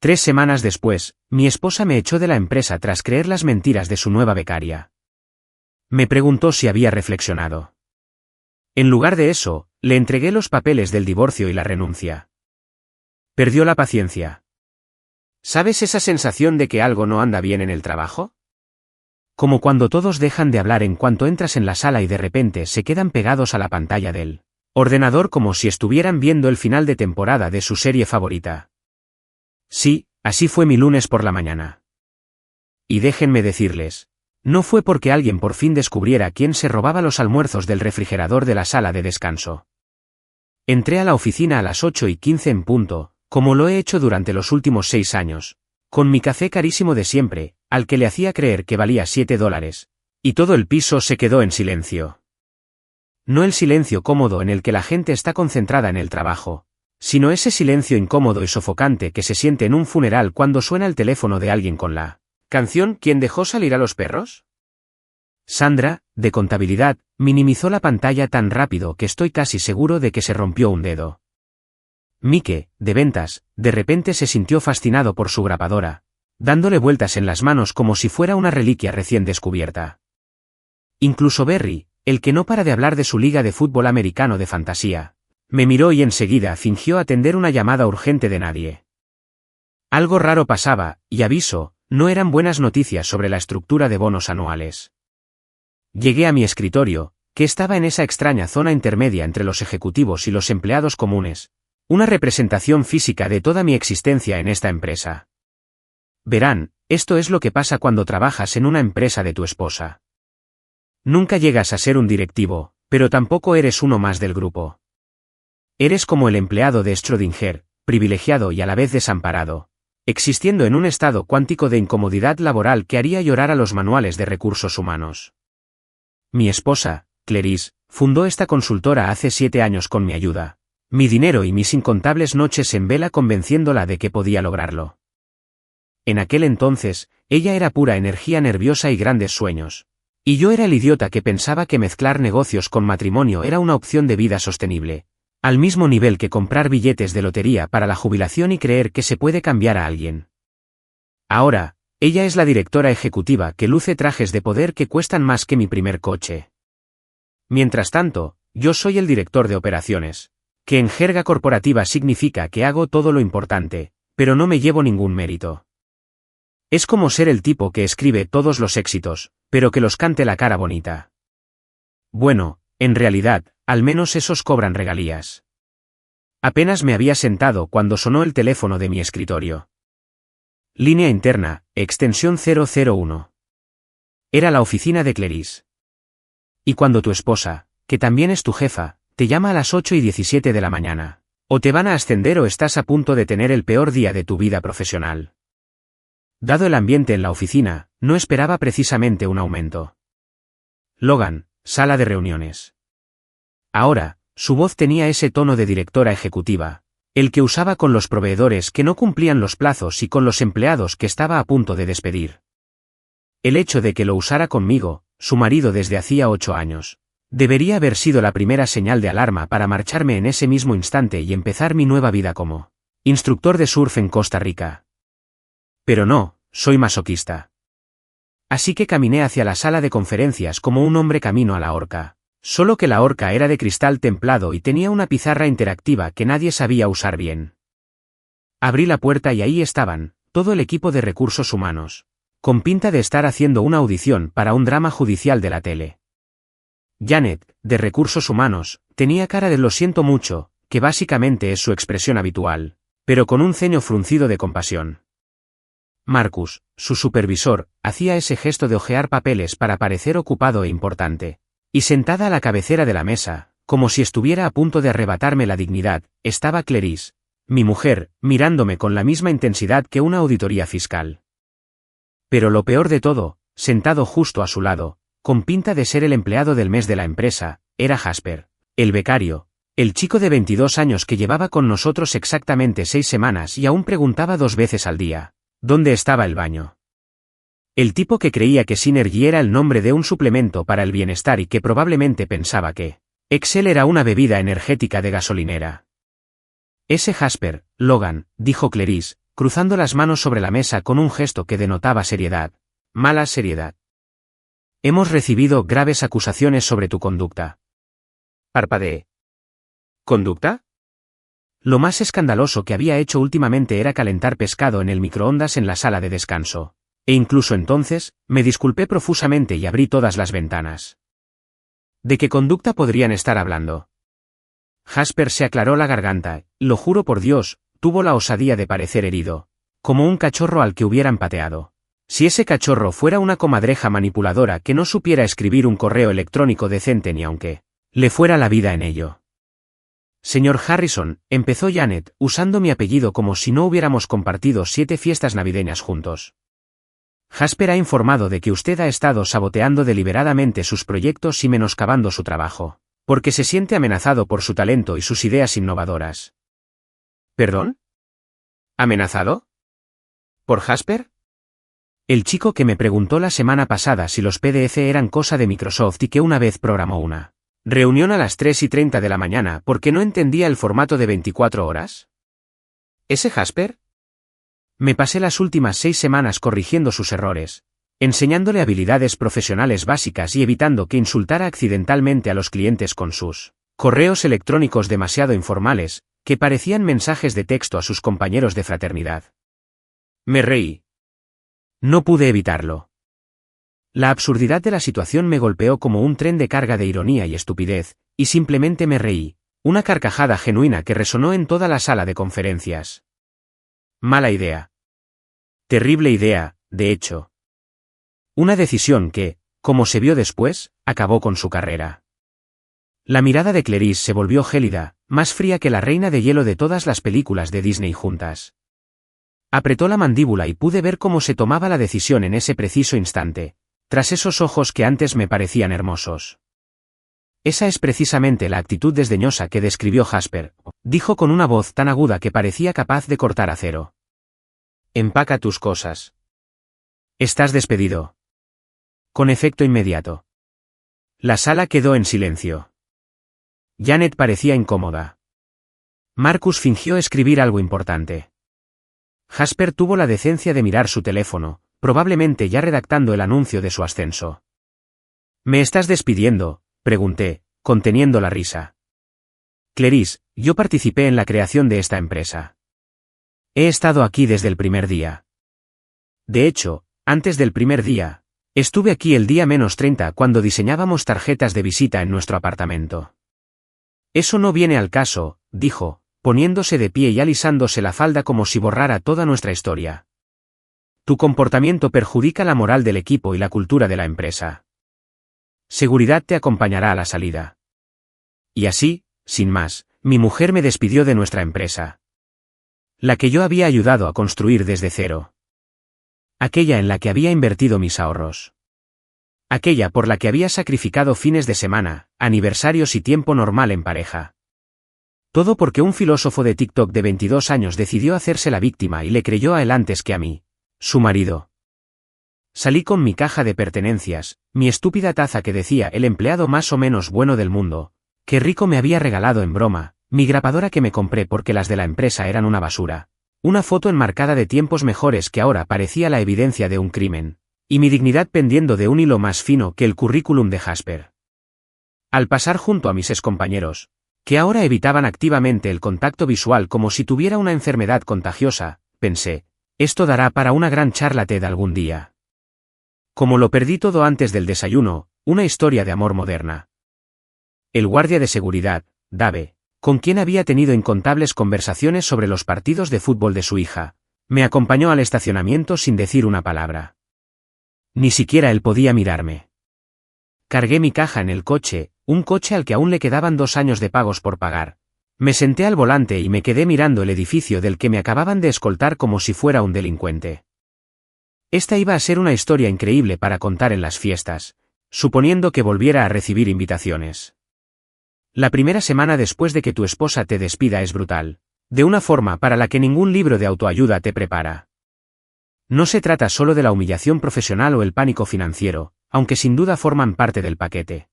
3 semanas después, mi esposa me echó de la empresa tras creer las mentiras de su nueva becaria. Me preguntó si había reflexionado. En lugar de eso, le entregué los papeles del divorcio y la renuncia. Perdió la paciencia. ¿Sabes esa sensación de que algo no anda bien en el trabajo? Como cuando todos dejan de hablar en cuanto entras en la sala y de repente se quedan pegados a la pantalla del ordenador como si estuvieran viendo el final de temporada de su serie favorita. Sí, así fue mi lunes por la mañana. Y déjenme decirles, no fue porque alguien por fin descubriera quién se robaba los almuerzos del refrigerador de la sala de descanso. Entré a la oficina a las 8:15 en punto, como lo he hecho durante los últimos 6 años, con mi café carísimo de siempre, al que le hacía creer que valía $7, y todo el piso se quedó en silencio. No el silencio cómodo en el que la gente está concentrada en el trabajo, sino ese silencio incómodo y sofocante que se siente en un funeral cuando suena el teléfono de alguien con la canción ¿Quién dejó salir a los perros? Sandra, de contabilidad, minimizó la pantalla tan rápido que estoy casi seguro de que se rompió un dedo. Mike, de ventas, de repente se sintió fascinado por su grapadora, dándole vueltas en las manos como si fuera una reliquia recién descubierta. Incluso Berry, el que no para de hablar de su liga de fútbol americano de fantasía, me miró y enseguida fingió atender una llamada urgente de nadie. Algo raro pasaba, y aviso, no eran buenas noticias sobre la estructura de bonos anuales. Llegué a mi escritorio, que estaba en esa extraña zona intermedia entre los ejecutivos y los empleados comunes, una representación física de toda mi existencia en esta empresa. Verán, esto es lo que pasa cuando trabajas en una empresa de tu esposa. Nunca llegas a ser un directivo, pero tampoco eres uno más del grupo. Eres como el empleado de Schrödinger, privilegiado y a la vez desamparado, existiendo en un estado cuántico de incomodidad laboral que haría llorar a los manuales de recursos humanos. Mi esposa, Clarice, fundó esta consultora hace 7 años con mi ayuda, mi dinero y mis incontables noches en vela convenciéndola de que podía lograrlo. En aquel entonces, ella era pura energía nerviosa y grandes sueños. Y yo era el idiota que pensaba que mezclar negocios con matrimonio era una opción de vida sostenible, al mismo nivel que comprar billetes de lotería para la jubilación y creer que se puede cambiar a alguien. Ahora, ella es la directora ejecutiva que luce trajes de poder que cuestan más que mi primer coche. Mientras tanto, yo soy el director de operaciones, que en jerga corporativa significa que hago todo lo importante, pero no me llevo ningún mérito. Es como ser el tipo que escribe todos los éxitos, pero que los cante la cara bonita. Bueno, en realidad, al menos esos cobran regalías. Apenas me había sentado cuando sonó el teléfono de mi escritorio. Línea interna, extensión 001. Era la oficina de Clarice. Y cuando tu esposa, que también es tu jefa, te llama a las 8:17 de la mañana, o te van a ascender o estás a punto de tener el peor día de tu vida profesional. Dado el ambiente en la oficina, no esperaba precisamente un aumento. Logan, sala de reuniones. Ahora, su voz tenía ese tono de directora ejecutiva, el que usaba con los proveedores que no cumplían los plazos y con los empleados que estaba a punto de despedir. El hecho de que lo usara conmigo, su marido desde hacía 8 años, debería haber sido la primera señal de alarma para marcharme en ese mismo instante y empezar mi nueva vida como instructor de surf en Costa Rica. Pero no, soy masoquista. Así que caminé hacia la sala de conferencias como un hombre camino a la horca, solo que la horca era de cristal templado y tenía una pizarra interactiva que nadie sabía usar bien. Abrí la puerta y ahí estaban, todo el equipo de recursos humanos, con pinta de estar haciendo una audición para un drama judicial de la tele. Janet, de recursos humanos, tenía cara de lo siento mucho, que básicamente es su expresión habitual, pero con un ceño fruncido de compasión. Marcus, su supervisor, hacía ese gesto de hojear papeles para parecer ocupado e importante. Y sentada a la cabecera de la mesa, como si estuviera a punto de arrebatarme la dignidad, estaba Clarice, mi mujer, mirándome con la misma intensidad que una auditoría fiscal. Pero lo peor de todo, sentado justo a su lado, con pinta de ser el empleado del mes de la empresa, era Jasper, el becario, el chico de 22 años que llevaba con nosotros exactamente 6 semanas y aún preguntaba 2 veces al día, ¿dónde estaba el baño? El tipo que creía que Synergy era el nombre de un suplemento para el bienestar y que probablemente pensaba que Excel era una bebida energética de gasolinera. Ese Jasper, Logan, dijo Clarice, cruzando las manos sobre la mesa con un gesto que denotaba seriedad. Mala seriedad. Hemos recibido graves acusaciones sobre tu conducta. Parpadeé. ¿Conducta? Lo más escandaloso que había hecho últimamente era calentar pescado en el microondas en la sala de descanso. E incluso entonces, me disculpé profusamente y abrí todas las ventanas. ¿De qué conducta podrían estar hablando? Jasper se aclaró la garganta, lo juro por Dios, tuvo la osadía de parecer herido. Como un cachorro al que hubieran pateado. Si ese cachorro fuera una comadreja manipuladora que no supiera escribir un correo electrónico decente ni aunque le fuera la vida en ello. Señor Harrison, empezó Janet, usando mi apellido como si no hubiéramos compartido 7 fiestas navideñas juntos. Jasper ha informado de que usted ha estado saboteando deliberadamente sus proyectos y menoscabando su trabajo, porque se siente amenazado por su talento y sus ideas innovadoras. ¿Perdón? ¿Amenazado? ¿Por Jasper? El chico que me preguntó la semana pasada si los PDF eran cosa de Microsoft y que una vez programó una reunión a las 3:30 de la mañana porque no entendía el formato de 24 horas. ¿Ese Jasper? Me pasé las últimas 6 semanas corrigiendo sus errores, enseñándole habilidades profesionales básicas y evitando que insultara accidentalmente a los clientes con sus correos electrónicos demasiado informales, que parecían mensajes de texto a sus compañeros de fraternidad. Me reí. No pude evitarlo. La absurdidad de la situación me golpeó como un tren de carga de ironía y estupidez, y simplemente me reí, una carcajada genuina que resonó en toda la sala de conferencias. Mala idea. Terrible idea, de hecho. Una decisión que, como se vio después, acabó con su carrera. La mirada de Clarice se volvió gélida, más fría que la reina de hielo de todas las películas de Disney juntas. Apretó la mandíbula y pude ver cómo se tomaba la decisión en ese preciso instante, tras esos ojos que antes me parecían hermosos. Esa es precisamente la actitud desdeñosa que describió Jasper, dijo con una voz tan aguda que parecía capaz de cortar acero. Empaca tus cosas. Estás despedido. Con efecto inmediato. La sala quedó en silencio. Janet parecía incómoda. Marcus fingió escribir algo importante. Jasper tuvo la decencia de mirar su teléfono, probablemente ya redactando el anuncio de su ascenso. ¿Me estás despidiendo?, pregunté, conteniendo la risa. Clarice, yo participé en la creación de esta empresa. He estado aquí desde el primer día. De hecho, antes del primer día, estuve aquí el día -30 cuando diseñábamos tarjetas de visita en nuestro apartamento. Eso no viene al caso, dijo, poniéndose de pie y alisándose la falda como si borrara toda nuestra historia. Tu comportamiento perjudica la moral del equipo y la cultura de la empresa. Seguridad te acompañará a la salida. Y así, sin más, mi mujer me despidió de nuestra empresa. La que yo había ayudado a construir desde cero. Aquella en la que había invertido mis ahorros. Aquella por la que había sacrificado fines de semana, aniversarios y tiempo normal en pareja. Todo porque un filósofo de TikTok de 22 años decidió hacerse la víctima y le creyó a él antes que a mí, su marido. Salí con mi caja de pertenencias, mi estúpida taza que decía el empleado más o menos bueno del mundo, que Rico me había regalado en broma, mi grapadora que me compré porque las de la empresa eran una basura, una foto enmarcada de tiempos mejores que ahora parecía la evidencia de un crimen, y mi dignidad pendiendo de un hilo más fino que el currículum de Jasper. Al pasar junto a mis excompañeros, que ahora evitaban activamente el contacto visual como si tuviera una enfermedad contagiosa, pensé, esto dará para una gran charla TED algún día. Como lo perdí todo antes del desayuno, una historia de amor moderna. El guardia de seguridad, Dave, con quien había tenido incontables conversaciones sobre los partidos de fútbol de su hija, me acompañó al estacionamiento sin decir una palabra. Ni siquiera él podía mirarme. Cargué mi caja en el coche, un coche al que aún le quedaban 2 años de pagos por pagar. Me senté al volante y me quedé mirando el edificio del que me acababan de escoltar como si fuera un delincuente. Esta iba a ser una historia increíble para contar en las fiestas, suponiendo que volviera a recibir invitaciones. La primera semana después de que tu esposa te despida es brutal, de una forma para la que ningún libro de autoayuda te prepara. No se trata solo de la humillación profesional o el pánico financiero, aunque sin duda forman parte del paquete.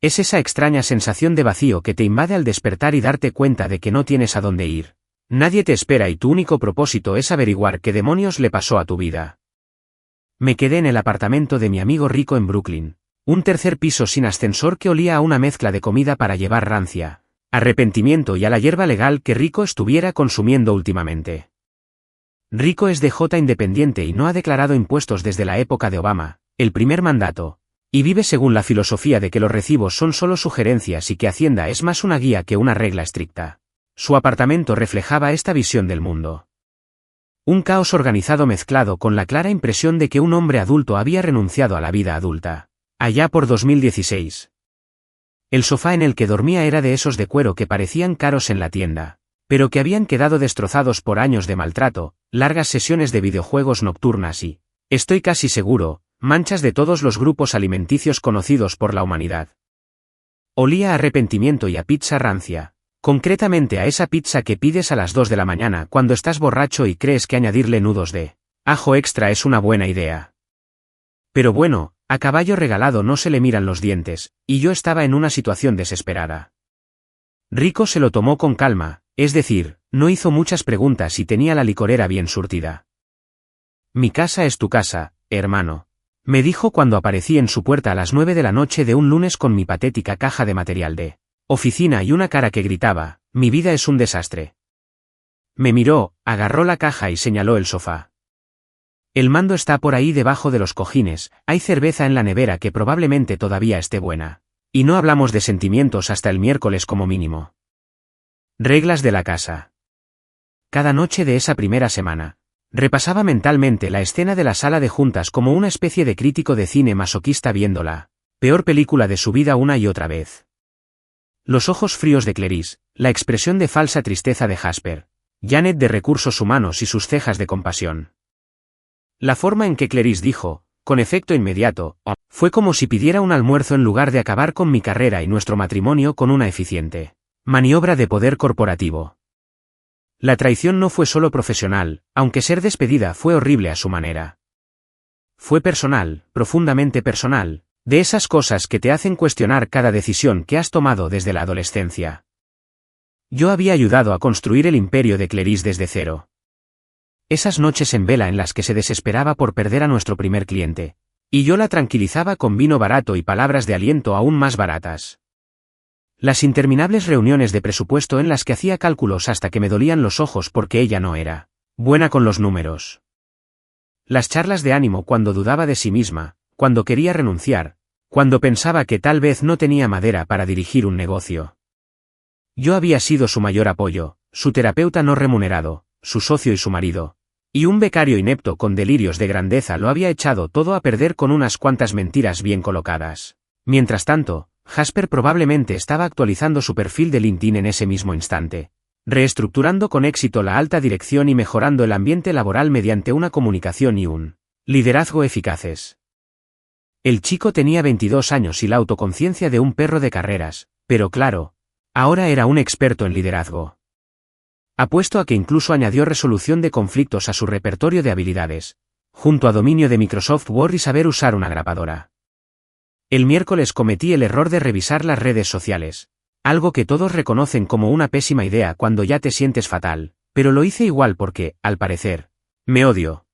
Es esa extraña sensación de vacío que te invade al despertar y darte cuenta de que no tienes a dónde ir, Nadie te espera y tu único propósito es averiguar qué demonios le pasó a tu vida. Me quedé en el apartamento de mi amigo rico en Brooklyn, un tercer piso sin ascensor que olía a una mezcla de comida para llevar rancia, arrepentimiento y a la hierba legal que Rico estuviera consumiendo últimamente. Rico es DJ independiente y no ha declarado impuestos desde la época de Obama, el primer mandato, y vive según la filosofía de que los recibos son solo sugerencias y que Hacienda es más una guía que una regla estricta. Su apartamento reflejaba esta visión del mundo. Un caos organizado mezclado con la clara impresión de que un hombre adulto había renunciado a la vida adulta. Allá por 2016. El sofá en el que dormía era de esos de cuero que parecían caros en la tienda, pero que habían quedado destrozados por años de maltrato, largas sesiones de videojuegos nocturnas y, estoy casi seguro, manchas de todos los grupos alimenticios conocidos por la humanidad. Olía a arrepentimiento y a pizza rancia. Concretamente a esa pizza que pides a las 2 de la mañana cuando estás borracho y crees que añadirle nudos de ajo extra es una buena idea. Pero bueno, a caballo regalado no se le miran los dientes, y yo estaba en una situación desesperada. Rico se lo tomó con calma, es decir, no hizo muchas preguntas y tenía la licorera bien surtida. Mi casa es tu casa, hermano, me dijo cuando aparecí en su puerta a las 9 de la noche de un lunes con mi patética caja de material de oficina y una cara que gritaba, mi vida es un desastre. Me miró, agarró la caja y señaló el sofá. El mando está por ahí debajo de los cojines, hay cerveza en la nevera que probablemente todavía esté buena. Y no hablamos de sentimientos hasta el miércoles como mínimo. Reglas de la casa. Cada noche de esa primera semana, repasaba mentalmente la escena de la sala de juntas como una especie de crítico de cine masoquista viendo la peor película de su vida una y otra vez. Los ojos fríos de Clarice, la expresión de falsa tristeza de Jasper, Janet de recursos humanos y sus cejas de compasión. La forma en que Clarice dijo, con efecto inmediato, fue como si pidiera un almuerzo en lugar de acabar con mi carrera y nuestro matrimonio con una eficiente maniobra de poder corporativo. La traición no fue solo profesional, aunque ser despedida fue horrible a su manera. Fue personal, profundamente personal. De esas cosas que te hacen cuestionar cada decisión que has tomado desde la adolescencia. Yo había ayudado a construir el imperio de Clarice desde cero. Esas noches en vela en las que se desesperaba por perder a nuestro primer cliente, y yo la tranquilizaba con vino barato y palabras de aliento aún más baratas. Las interminables reuniones de presupuesto en las que hacía cálculos hasta que me dolían los ojos porque ella no era buena con los números. Las charlas de ánimo cuando dudaba de sí misma, cuando quería renunciar, cuando pensaba que tal vez no tenía madera para dirigir un negocio. Yo había sido su mayor apoyo, su terapeuta no remunerado, su socio y su marido, y un becario inepto con delirios de grandeza lo había echado todo a perder con unas cuantas mentiras bien colocadas. Mientras tanto, Jasper probablemente estaba actualizando su perfil de LinkedIn en ese mismo instante, reestructurando con éxito la alta dirección y mejorando el ambiente laboral mediante una comunicación y un liderazgo eficaces. El chico tenía 22 años y la autoconciencia de un perro de carreras, pero claro, ahora era un experto en liderazgo. Apuesto a que incluso añadió resolución de conflictos a su repertorio de habilidades, junto a dominio de Microsoft Word y saber usar una grapadora. El miércoles cometí el error de revisar las redes sociales, algo que todos reconocen como una pésima idea cuando ya te sientes fatal, pero lo hice igual porque, al parecer, me odio.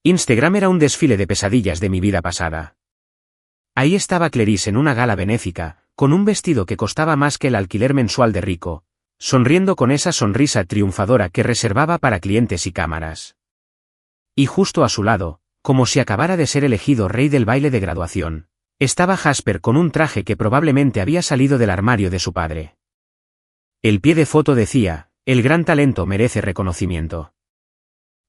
Instagram era un desfile de pesadillas de mi vida pasada. Ahí estaba Clarice en una gala benéfica, con un vestido que costaba más que el alquiler mensual de Rico, sonriendo con esa sonrisa triunfadora que reservaba para clientes y cámaras. Y justo a su lado, como si acabara de ser elegido rey del baile de graduación, estaba Jasper con un traje que probablemente había salido del armario de su padre. El pie de foto decía, el gran talento merece reconocimiento.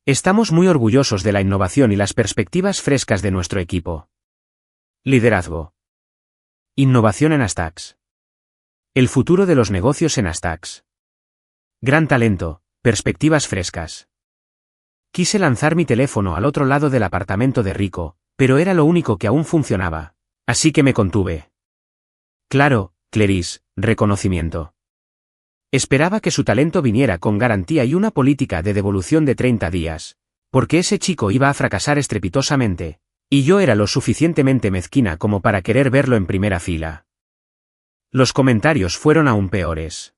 Estamos muy orgullosos de la innovación y las perspectivas frescas de nuestro equipo. Liderazgo. Innovación en Astax. El futuro de los negocios en Astax. Gran talento, perspectivas frescas. Quise lanzar mi teléfono al otro lado del apartamento de Rico, pero era lo único que aún funcionaba, así que me contuve. Claro, Clarice, reconocimiento. Esperaba que su talento viniera con garantía y una política de devolución de 30 días, porque ese chico iba a fracasar estrepitosamente, y yo era lo suficientemente mezquina como para querer verlo en primera fila. Los comentarios fueron aún peores.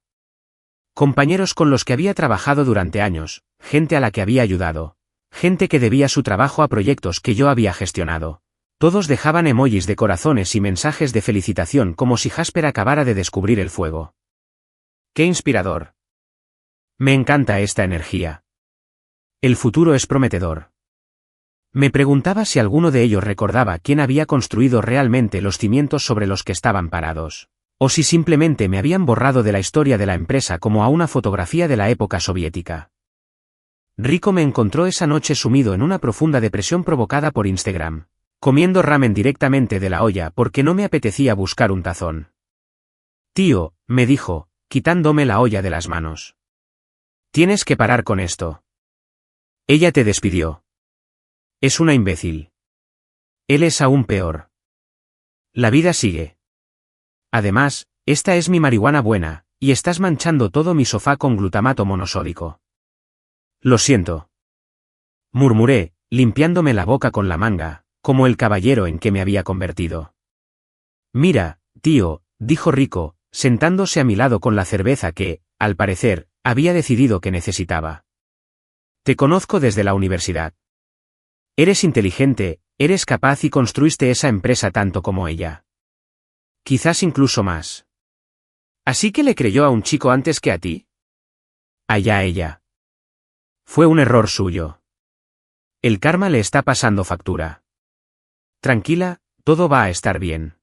Compañeros con los que había trabajado durante años, gente a la que había ayudado, gente que debía su trabajo a proyectos que yo había gestionado. Todos dejaban emojis de corazones y mensajes de felicitación como si Jasper acabara de descubrir el fuego. ¡Qué inspirador! Me encanta esta energía. El futuro es prometedor. Me preguntaba si alguno de ellos recordaba quién había construido realmente los cimientos sobre los que estaban parados, o si simplemente me habían borrado de la historia de la empresa como a una fotografía de la época soviética. Rico me encontró esa noche sumido en una profunda depresión provocada por Instagram, comiendo ramen directamente de la olla porque no me apetecía buscar un tazón. Tío, me dijo, quitándome la olla de las manos. Tienes que parar con esto. Ella te despidió. Es una imbécil. Él es aún peor. La vida sigue. Además, esta es mi marihuana buena, y estás manchando todo mi sofá con glutamato monosódico. Lo siento. Murmuré, limpiándome la boca con la manga, como el caballero en que me había convertido. Mira, tío, dijo Rico, sentándose a mi lado con la cerveza que, al parecer, había decidido que necesitaba. Te conozco desde la universidad. Eres inteligente, eres capaz y construiste esa empresa tanto como ella. Quizás incluso más. ¿Así que le creyó a un chico antes que a ti? Allá ella. Fue un error suyo. El karma le está pasando factura. Tranquila, todo va a estar bien.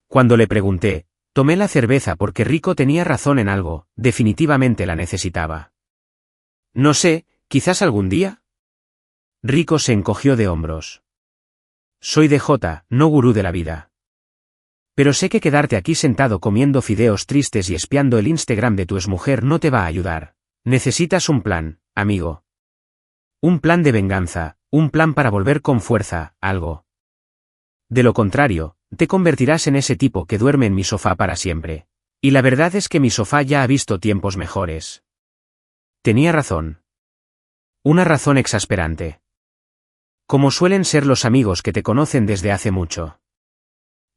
Cuando le pregunté, tomé la cerveza porque Rico tenía razón en algo, definitivamente la necesitaba. No sé, quizás algún día. Rico se encogió de hombros. Soy DJ, no gurú de la vida. Pero sé que quedarte aquí sentado comiendo fideos tristes y espiando el Instagram de tu exmujer no te va a ayudar. Necesitas un plan, amigo. Un plan de venganza, un plan para volver con fuerza, algo. De lo contrario, te convertirás en ese tipo que duerme en mi sofá para siempre. Y la verdad es que mi sofá ya ha visto tiempos mejores. Tenía razón. Una razón exasperante. Como suelen ser los amigos que te conocen desde hace mucho.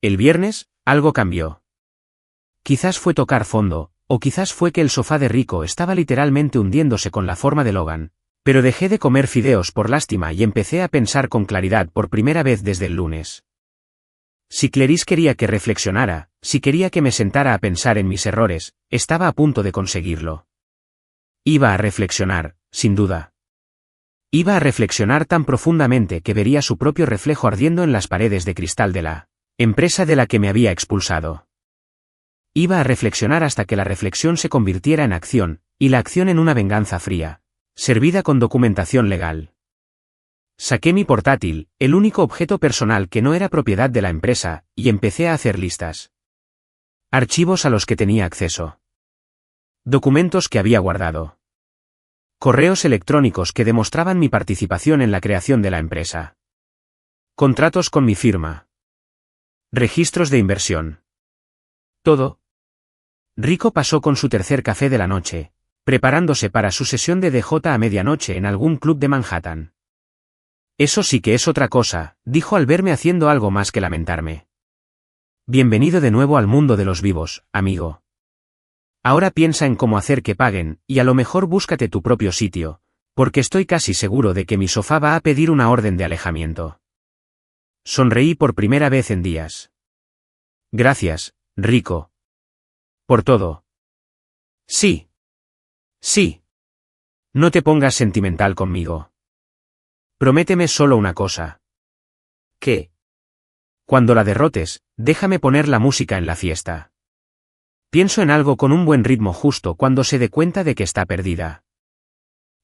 El viernes, algo cambió. Quizás fue tocar fondo, o quizás fue que el sofá de Rico estaba literalmente hundiéndose con la forma de Logan, pero dejé de comer fideos por lástima y empecé a pensar con claridad por primera vez desde el lunes. Si Clarice quería que reflexionara, si quería que me sentara a pensar en mis errores, estaba a punto de conseguirlo. Iba a reflexionar, sin duda. Iba a reflexionar tan profundamente que vería su propio reflejo ardiendo en las paredes de cristal de la empresa de la que me había expulsado. Iba a reflexionar hasta que la reflexión se convirtiera en acción, y la acción en una venganza fría, servida con documentación legal. Saqué mi portátil, el único objeto personal que no era propiedad de la empresa, y empecé a hacer listas. Archivos a los que tenía acceso. Documentos que había guardado. Correos electrónicos que demostraban mi participación en la creación de la empresa. Contratos con mi firma. Registros de inversión. Todo. Rico pasó con su tercer café de la noche, preparándose para su sesión de DJ a medianoche en algún club de Manhattan. Eso sí que es otra cosa, dijo al verme haciendo algo más que lamentarme. Bienvenido de nuevo al mundo de los vivos, amigo. Ahora piensa en cómo hacer que paguen, y a lo mejor búscate tu propio sitio, porque estoy casi seguro de que mi sofá va a pedir una orden de alejamiento. Sonreí por primera vez en días. Gracias, Rico. Por todo. Sí. Sí. No te pongas sentimental conmigo. Prométeme solo una cosa. ¿Qué? Cuando la derrotes, déjame poner la música en la fiesta. Pienso en algo con un buen ritmo justo cuando se dé cuenta de que está perdida.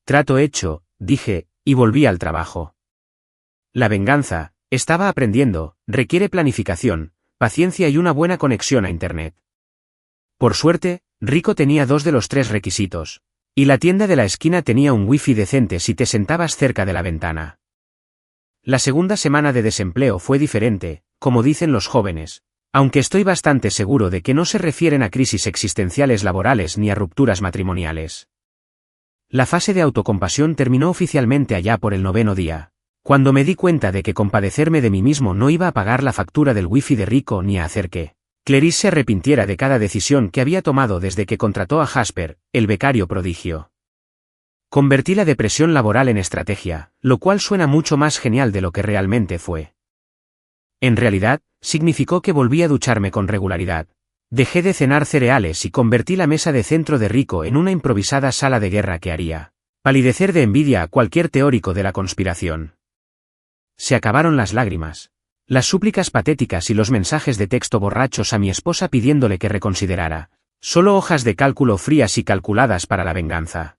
Trato hecho, dije, y volví al trabajo. La venganza, estaba aprendiendo, requiere planificación, paciencia y una buena conexión a Internet. Por suerte, Rico tenía 2 de los 3 requisitos, y la tienda de la esquina tenía un wifi decente si te sentabas cerca de la ventana. La segunda semana de desempleo fue diferente, como dicen los jóvenes. Aunque estoy bastante seguro de que no se refieren a crisis existenciales laborales ni a rupturas matrimoniales. La fase de autocompasión terminó oficialmente allá por el 9º día, cuando me di cuenta de que compadecerme de mí mismo no iba a pagar la factura del wifi de Rico ni a hacer que Clarice se arrepintiera de cada decisión que había tomado desde que contrató a Jasper, el becario prodigio. Convertí la depresión laboral en estrategia, lo cual suena mucho más genial de lo que realmente fue. En realidad, significó que volví a ducharme con regularidad. Dejé de cenar cereales y convertí la mesa de centro de Rico en una improvisada sala de guerra que haría palidecer de envidia a cualquier teórico de la conspiración. Se acabaron las lágrimas, las súplicas patéticas y los mensajes de texto borrachos a mi esposa pidiéndole que reconsiderara. Solo hojas de cálculo frías y calculadas para la venganza.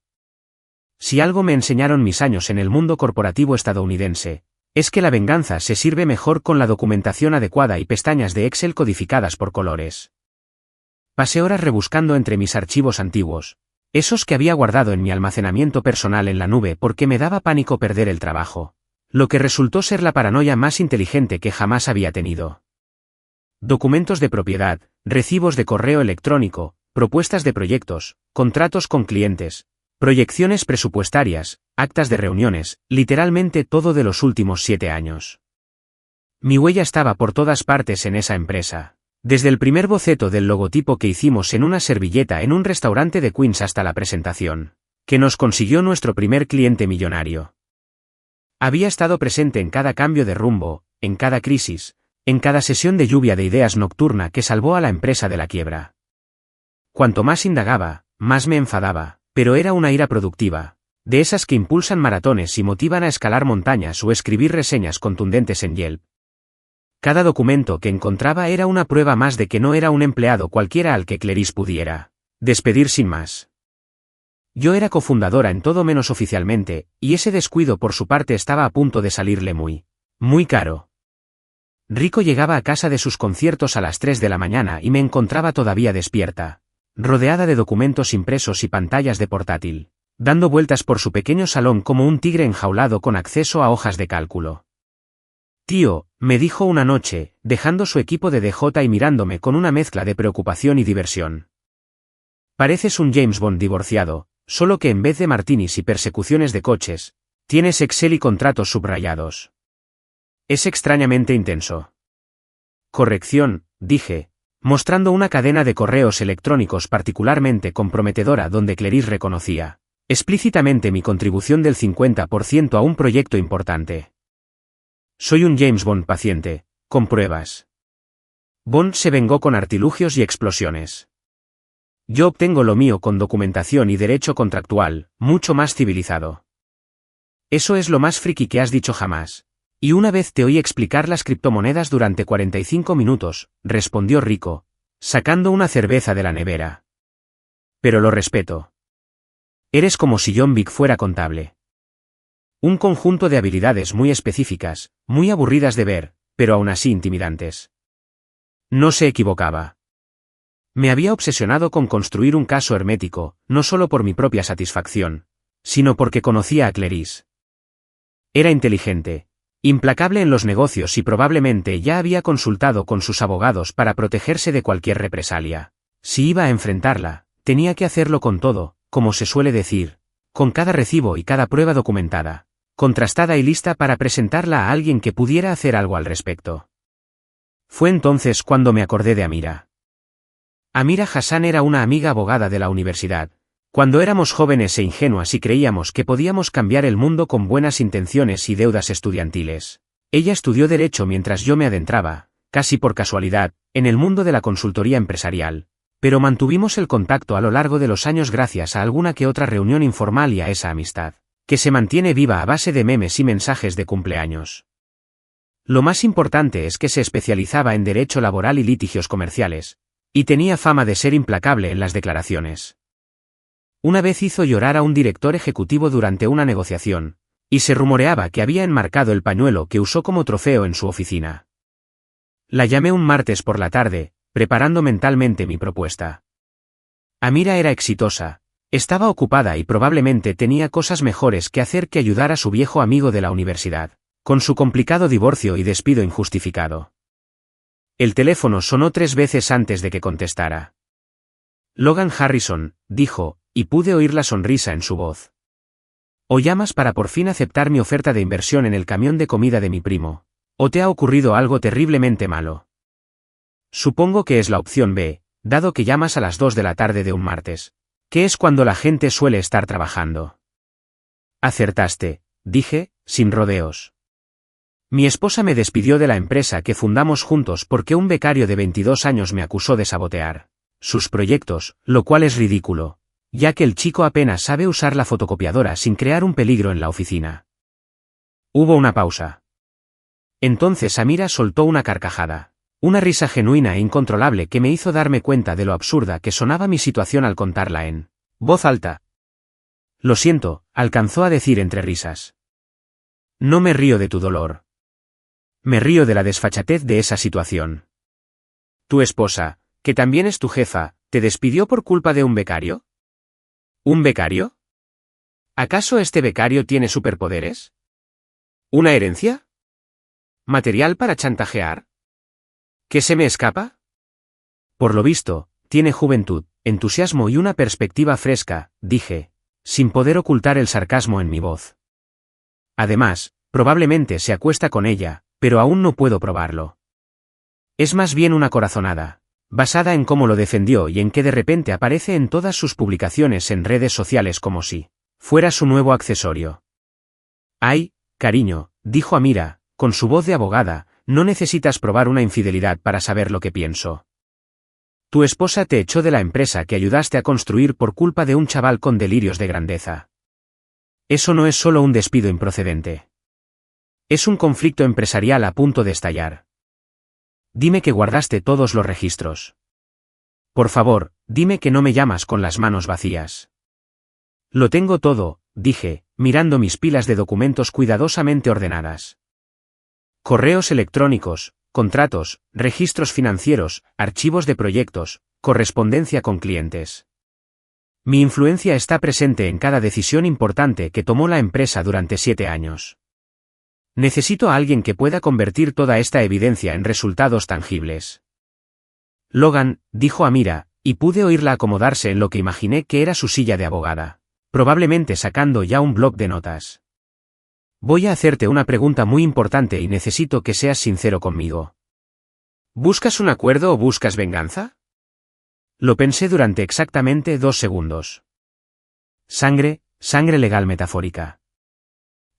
Si algo me enseñaron mis años en el mundo corporativo estadounidense, es que la venganza se sirve mejor con la documentación adecuada y pestañas de Excel codificadas por colores. Pasé horas rebuscando entre mis archivos antiguos, esos que había guardado en mi almacenamiento personal en la nube porque me daba pánico perder el trabajo, lo que resultó ser la paranoia más inteligente que jamás había tenido. Documentos de propiedad, recibos de correo electrónico, propuestas de proyectos, contratos con clientes, proyecciones presupuestarias, actas de reuniones, literalmente todo de los últimos 7 años. Mi huella estaba por todas partes en esa empresa. Desde el primer boceto del logotipo que hicimos en una servilleta en un restaurante de Queens hasta la presentación, que nos consiguió nuestro primer cliente millonario. Había estado presente en cada cambio de rumbo, en cada crisis, en cada sesión de lluvia de ideas nocturna que salvó a la empresa de la quiebra. Cuanto más indagaba, más me enfadaba, pero era una ira productiva, de esas que impulsan maratones y motivan a escalar montañas o escribir reseñas contundentes en Yelp. Cada documento que encontraba era una prueba más de que no era un empleado cualquiera al que Clarice pudiera despedir sin más. Yo era cofundadora en todo menos oficialmente, y ese descuido por su parte estaba a punto de salirle muy caro. Rico llegaba a casa de sus conciertos a las 3 de la mañana y me encontraba todavía despierta, rodeada de documentos impresos y pantallas de portátil, dando vueltas por su pequeño salón como un tigre enjaulado con acceso a hojas de cálculo. Tío, me dijo una noche, dejando su equipo de DJ y mirándome con una mezcla de preocupación y diversión. Pareces un James Bond divorciado, solo que en vez de martinis y persecuciones de coches, tienes Excel y contratos subrayados. Es extrañamente intenso. Corrección, dije, mostrando una cadena de correos electrónicos particularmente comprometedora donde Clarice reconocía explícitamente mi contribución del 50% a un proyecto importante. Soy un James Bond paciente, con pruebas. Bond se vengó con artilugios y explosiones. Yo obtengo lo mío con documentación y derecho contractual, mucho más civilizado. Eso es lo más friki que has dicho jamás. Y una vez te oí explicar las criptomonedas durante 45 minutos, respondió Rico, sacando una cerveza de la nevera. Pero lo respeto. Eres como si John Wick fuera contable. Un conjunto de habilidades muy específicas, muy aburridas de ver, pero aún así intimidantes. No se equivocaba. Me había obsesionado con construir un caso hermético, no solo por mi propia satisfacción, sino porque conocía a Clarice. Era inteligente, implacable en los negocios y probablemente ya había consultado con sus abogados para protegerse de cualquier represalia. Si iba a enfrentarla, tenía que hacerlo con todo, como se suele decir, con cada recibo y cada prueba documentada, contrastada y lista para presentarla a alguien que pudiera hacer algo al respecto. Fue entonces cuando me acordé de Amira. Amira Hassan era una amiga abogada de la universidad. Cuando éramos jóvenes e ingenuas y creíamos que podíamos cambiar el mundo con buenas intenciones y deudas estudiantiles. Ella estudió Derecho mientras yo me adentraba, casi por casualidad, en el mundo de la consultoría empresarial, pero mantuvimos el contacto a lo largo de los años gracias a alguna que otra reunión informal y a esa amistad, que se mantiene viva a base de memes y mensajes de cumpleaños. Lo más importante es que se especializaba en derecho laboral y litigios comerciales, y tenía fama de ser implacable en las declaraciones. Una vez hizo llorar a un director ejecutivo durante una negociación, y se rumoreaba que había enmarcado el pañuelo que usó como trofeo en su oficina. La llamé un martes por la tarde, preparando mentalmente mi propuesta. Amira era exitosa, estaba ocupada y probablemente tenía cosas mejores que hacer que ayudar a su viejo amigo de la universidad, con su complicado divorcio y despido injustificado. El teléfono sonó 3 veces antes de que contestara. Logan Harrison, dijo, y pude oír la sonrisa en su voz. ¿O llamas para por fin aceptar mi oferta de inversión en el camión de comida de mi primo? ¿O te ha ocurrido algo terriblemente malo? Supongo que es la opción B, dado que llamas a las 2 de la tarde de un martes, que es cuando la gente suele estar trabajando. Acertaste, dije, sin rodeos. Mi esposa me despidió de la empresa que fundamos juntos porque un becario de 22 años me acusó de sabotear sus proyectos, lo cual es ridículo, ya que el chico apenas sabe usar la fotocopiadora sin crear un peligro en la oficina. Hubo una pausa. Entonces Amira soltó una carcajada. Una risa genuina e incontrolable que me hizo darme cuenta de lo absurda que sonaba mi situación al contarla en voz alta. Lo siento, alcanzó a decir entre risas. No me río de tu dolor. Me río de la desfachatez de esa situación. Tu esposa, que también es tu jefa, ¿te despidió por culpa de un becario? ¿Un becario? ¿Acaso este becario tiene superpoderes? ¿Una herencia? ¿Material para chantajear? ¿Qué se me escapa? Por lo visto, tiene juventud, entusiasmo y una perspectiva fresca, dije, sin poder ocultar el sarcasmo en mi voz. Además, probablemente se acuesta con ella, pero aún no puedo probarlo. Es más bien una corazonada, basada en cómo lo defendió y en que de repente aparece en todas sus publicaciones en redes sociales como si fuera su nuevo accesorio. Ay, cariño, dijo Amira, con su voz de abogada, no necesitas probar una infidelidad para saber lo que pienso. Tu esposa te echó de la empresa que ayudaste a construir por culpa de un chaval con delirios de grandeza. Eso no es solo un despido improcedente. Es un conflicto empresarial a punto de estallar. Dime que guardaste todos los registros. Por favor, dime que no me llamas con las manos vacías. Lo tengo todo, dije, mirando mis pilas de documentos cuidadosamente ordenadas. Correos electrónicos, contratos, registros financieros, archivos de proyectos, correspondencia con clientes. Mi influencia está presente en cada decisión importante que tomó la empresa durante 7 años. Necesito a alguien que pueda convertir toda esta evidencia en resultados tangibles. Logan, dijo Amira, y pude oírla acomodarse en lo que imaginé que era su silla de abogada, probablemente sacando ya un bloc de notas. Voy a hacerte una pregunta muy importante y necesito que seas sincero conmigo. ¿Buscas un acuerdo o buscas venganza? Lo pensé durante exactamente 2 segundos. Sangre legal metafórica.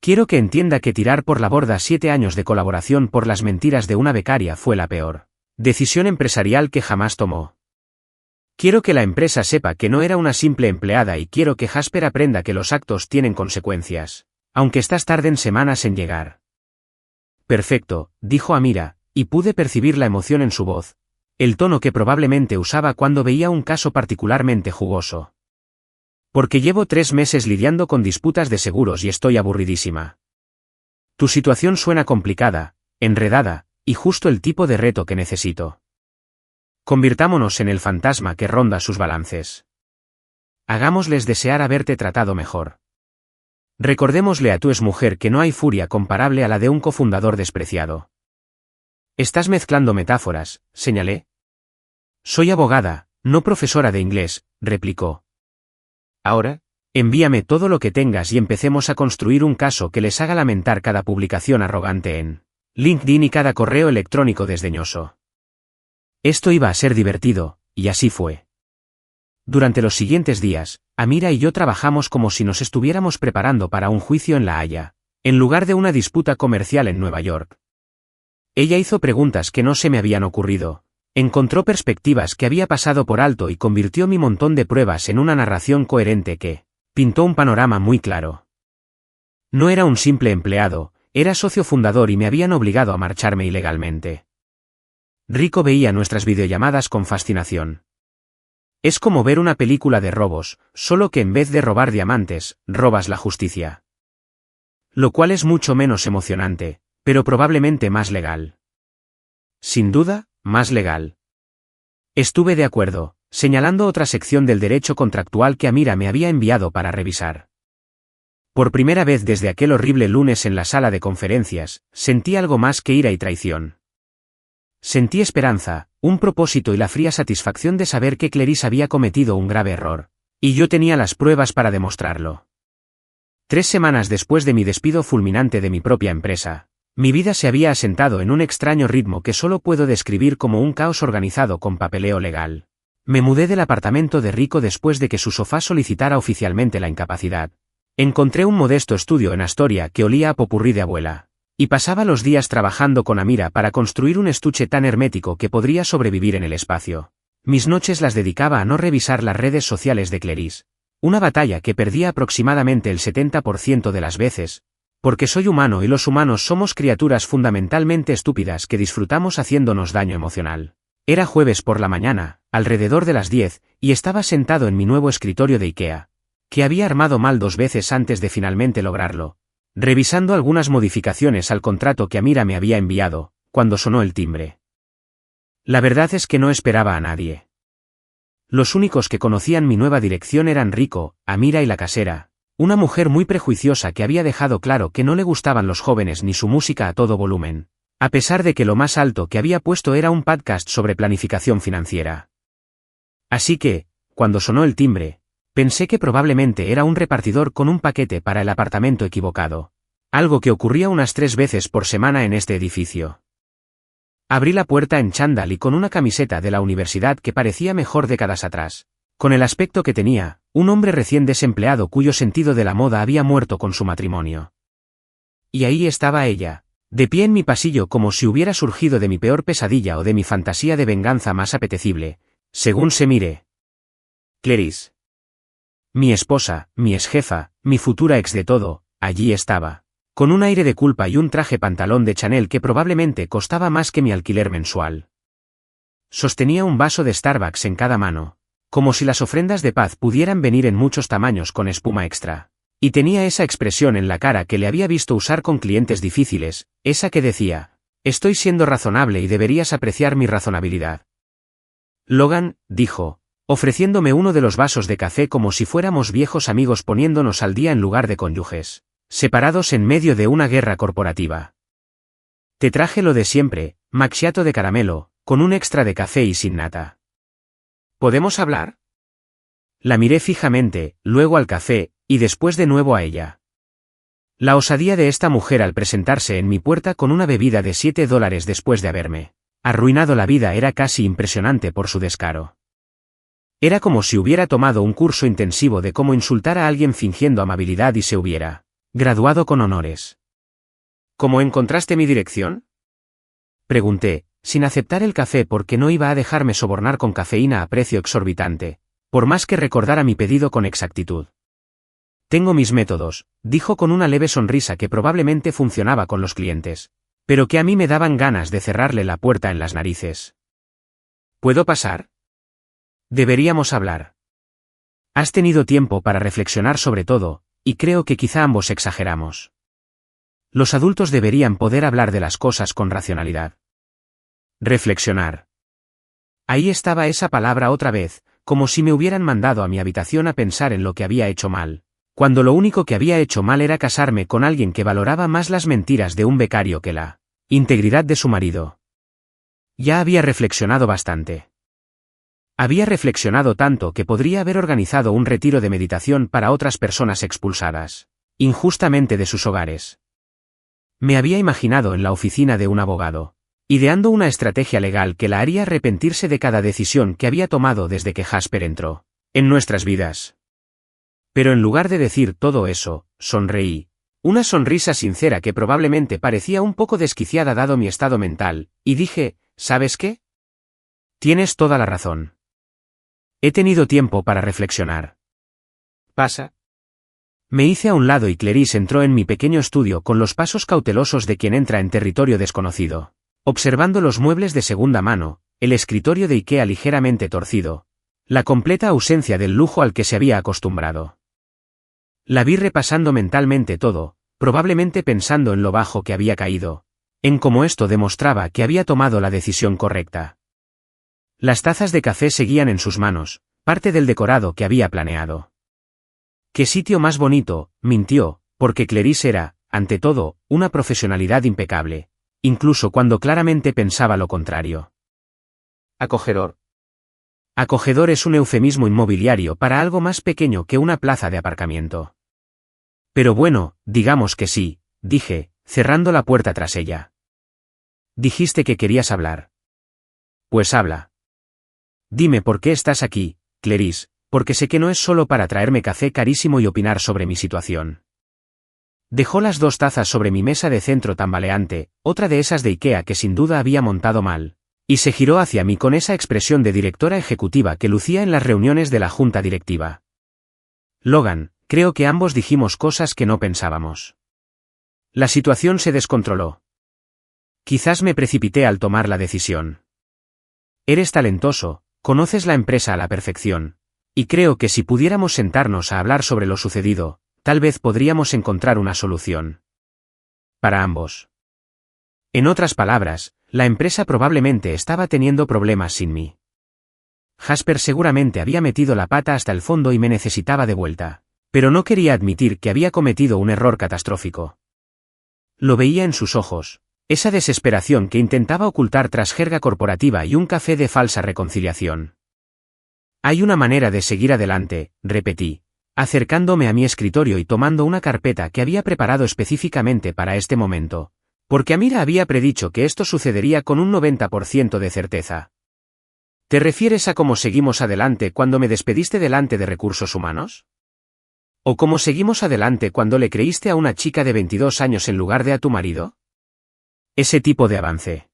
Quiero que entienda que tirar por la borda 7 años de colaboración por las mentiras de una becaria fue la peor decisión empresarial que jamás tomó. Quiero que la empresa sepa que no era una simple empleada y quiero que Jasper aprenda que los actos tienen consecuencias, aunque estas tarden semanas en llegar. Perfecto, dijo Amira, y pude percibir la emoción en su voz, el tono que probablemente usaba cuando veía un caso particularmente jugoso. Porque llevo 3 meses lidiando con disputas de seguros y estoy aburridísima. Tu situación suena complicada, enredada, y justo el tipo de reto que necesito. Convirtámonos en el fantasma que ronda sus balances. Hagámosles desear haberte tratado mejor. Recordémosle a tu exmujer que no hay furia comparable a la de un cofundador despreciado. Estás mezclando metáforas, señalé. Soy abogada, no profesora de inglés, replicó. Ahora, envíame todo lo que tengas y empecemos a construir un caso que les haga lamentar cada publicación arrogante en LinkedIn y cada correo electrónico desdeñoso. Esto iba a ser divertido, y así fue. Durante los siguientes días, Amira y yo trabajamos como si nos estuviéramos preparando para un juicio en La Haya, en lugar de una disputa comercial en Nueva York. Ella hizo preguntas que no se me habían ocurrido, encontró perspectivas que había pasado por alto y convirtió mi montón de pruebas en una narración coherente que pintó un panorama muy claro. No era un simple empleado, era socio fundador y me habían obligado a marcharme ilegalmente. Rico veía nuestras videollamadas con fascinación. Es como ver una película de robos, solo que en vez de robar diamantes, robas la justicia. Lo cual es mucho menos emocionante, pero probablemente más legal. Sin duda, más legal. Estuve de acuerdo, señalando otra sección del derecho contractual que Amira me había enviado para revisar. Por primera vez desde aquel horrible lunes en la sala de conferencias, sentí algo más que ira y traición. Sentí esperanza, un propósito y la fría satisfacción de saber que Clarice había cometido un grave error, y yo tenía las pruebas para demostrarlo. 3 semanas después de mi despido fulminante de mi propia empresa, Mi vida se había asentado en un extraño ritmo que solo puedo describir como un caos organizado con papeleo legal. Me mudé del apartamento de Rico después de que su sofá solicitara oficialmente la incapacidad. Encontré un modesto estudio en Astoria que olía a popurrí de abuela. Y pasaba los días trabajando con Amira para construir un estuche tan hermético que podría sobrevivir en el espacio. Mis noches las dedicaba a no revisar las redes sociales de Clarice. Una batalla que perdía aproximadamente el 70% de las veces, porque soy humano y los humanos somos criaturas fundamentalmente estúpidas que disfrutamos haciéndonos daño emocional. Era jueves por la mañana, alrededor de las 10, y estaba sentado en mi nuevo escritorio de IKEA, que había armado mal 2 veces antes de finalmente lograrlo, revisando algunas modificaciones al contrato que Amira me había enviado, cuando sonó el timbre. La verdad es que no esperaba a nadie. Los únicos que conocían mi nueva dirección eran Rico, Amira y la casera, una mujer muy prejuiciosa que había dejado claro que no le gustaban los jóvenes ni su música a todo volumen, a pesar de que lo más alto que había puesto era un podcast sobre planificación financiera. Así que, cuando sonó el timbre, pensé que probablemente era un repartidor con un paquete para el apartamento equivocado, algo que ocurría unas 3 veces por semana en este edificio. Abrí la puerta en chándal y con una camiseta de la universidad que parecía mejor décadas atrás. Con el aspecto que tenía, un hombre recién desempleado cuyo sentido de la moda había muerto con su matrimonio. Y ahí estaba ella, de pie en mi pasillo como si hubiera surgido de mi peor pesadilla o de mi fantasía de venganza más apetecible, según se mire. Clarice. Mi esposa, mi exjefa, mi futura ex de todo, allí estaba, con un aire de culpa y un traje pantalón de Chanel que probablemente costaba más que mi alquiler mensual. Sostenía un vaso de Starbucks en cada mano, como si las ofrendas de paz pudieran venir en muchos tamaños con espuma extra. Y tenía esa expresión en la cara que le había visto usar con clientes difíciles, esa que decía, estoy siendo razonable y deberías apreciar mi razonabilidad. Logan, dijo, ofreciéndome uno de los vasos de café como si fuéramos viejos amigos poniéndonos al día en lugar de cónyuges, separados en medio de una guerra corporativa. Te traje lo de siempre, macchiato de caramelo, con un extra de café y sin nata. ¿Podemos hablar? La miré fijamente, luego al café, y después de nuevo a ella. La osadía de esta mujer al presentarse en mi puerta con una bebida de $7 después de haberme arruinado la vida era casi impresionante por su descaro. Era como si hubiera tomado un curso intensivo de cómo insultar a alguien fingiendo amabilidad y se hubiera graduado con honores. ¿Cómo encontraste mi dirección? Pregunté, sin aceptar el café porque no iba a dejarme sobornar con cafeína a precio exorbitante, por más que recordara mi pedido con exactitud. Tengo mis métodos, dijo con una leve sonrisa que probablemente funcionaba con los clientes, pero que a mí me daban ganas de cerrarle la puerta en las narices. ¿Puedo pasar? Deberíamos hablar. Has tenido tiempo para reflexionar sobre todo, y creo que quizá ambos exageramos. Los adultos deberían poder hablar de las cosas con racionalidad. Reflexionar. Ahí estaba esa palabra otra vez, como si me hubieran mandado a mi habitación a pensar en lo que había hecho mal, cuando lo único que había hecho mal era casarme con alguien que valoraba más las mentiras de un becario que la integridad de su marido. Ya había reflexionado bastante. Había reflexionado tanto que podría haber organizado un retiro de meditación para otras personas expulsadas, injustamente de sus hogares. Me había imaginado en la oficina de un abogado, ideando una estrategia legal que la haría arrepentirse de cada decisión que había tomado desde que Jasper entró en nuestras vidas. Pero en lugar de decir todo eso, sonreí, una sonrisa sincera que probablemente parecía un poco desquiciada dado mi estado mental, y dije, ¿sabes qué? Tienes toda la razón. He tenido tiempo para reflexionar. ¿Pasa? Me hice a un lado y Clarice entró en mi pequeño estudio con los pasos cautelosos de quien entra en territorio desconocido, observando los muebles de segunda mano, el escritorio de IKEA ligeramente torcido, la completa ausencia del lujo al que se había acostumbrado. La vi repasando mentalmente todo, probablemente pensando en lo bajo que había caído, en cómo esto demostraba que había tomado la decisión correcta. Las tazas de café seguían en sus manos, parte del decorado que había planeado. «¿Qué sitio más bonito?», mintió, porque Clarice era, ante todo, una profesionalidad impecable, incluso cuando claramente pensaba lo contrario. Acogedor. Acogedor es un eufemismo inmobiliario para algo más pequeño que una plaza de aparcamiento. Pero bueno, digamos que sí, dije, cerrando la puerta tras ella. Dijiste que querías hablar. Pues habla. Dime por qué estás aquí, Clarice, porque sé que no es solo para traerme café carísimo y opinar sobre mi situación. Dejó las 2 tazas sobre mi mesa de centro tambaleante, otra de esas de IKEA que sin duda había montado mal, y se giró hacia mí con esa expresión de directora ejecutiva que lucía en las reuniones de la junta directiva. Logan, creo que ambos dijimos cosas que no pensábamos. La situación se descontroló. Quizás me precipité al tomar la decisión. Eres talentoso, conoces la empresa a la perfección, y creo que si pudiéramos sentarnos a hablar sobre lo sucedido, tal vez podríamos encontrar una solución. Para ambos. En otras palabras, la empresa probablemente estaba teniendo problemas sin mí. Jasper seguramente había metido la pata hasta el fondo y me necesitaba de vuelta, pero no quería admitir que había cometido un error catastrófico. Lo veía en sus ojos, esa desesperación que intentaba ocultar tras jerga corporativa y un café de falsa reconciliación. Hay una manera de seguir adelante, repetí, acercándome a mi escritorio y tomando una carpeta que había preparado específicamente para este momento, porque Amira había predicho que esto sucedería con un 90% de certeza. ¿Te refieres a cómo seguimos adelante cuando me despediste delante de Recursos Humanos? ¿O cómo seguimos adelante cuando le creíste a una chica de 22 años en lugar de a tu marido? Ese tipo de avance.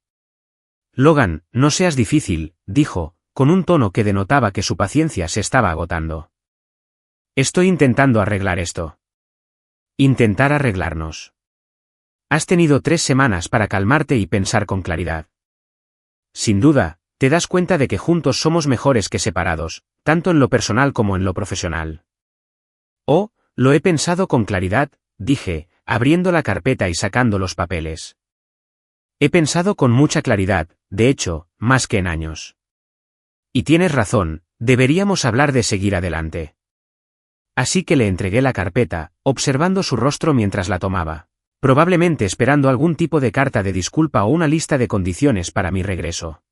Logan, no seas difícil, dijo, con un tono que denotaba que su paciencia se estaba agotando. Estoy intentando arreglar esto. Intentar arreglarnos. Has tenido 3 semanas para calmarte y pensar con claridad. Sin duda, te das cuenta de que juntos somos mejores que separados, tanto en lo personal como en lo profesional. Oh, lo he pensado con claridad, dije, abriendo la carpeta y sacando los papeles. He pensado con mucha claridad, de hecho, más que en años. Y tienes razón, deberíamos hablar de seguir adelante. Así que le entregué la carpeta, observando su rostro mientras la tomaba, probablemente esperando algún tipo de carta de disculpa o una lista de condiciones para mi regreso.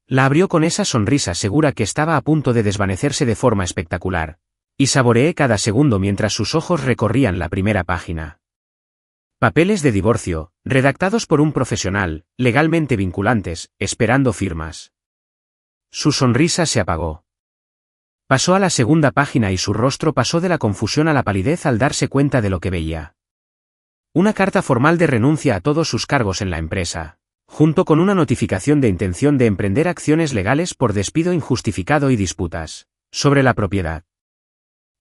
La abrió con esa sonrisa segura que estaba a punto de desvanecerse de forma espectacular, y saboreé cada segundo mientras sus ojos recorrían la primera página. Papeles de divorcio, redactados por un profesional, legalmente vinculantes, esperando firmas. Su sonrisa se apagó. Pasó a la segunda página y su rostro pasó de la confusión a la palidez al darse cuenta de lo que veía. Una carta formal de renuncia a todos sus cargos en la empresa, junto con una notificación de intención de emprender acciones legales por despido injustificado y disputas sobre la propiedad.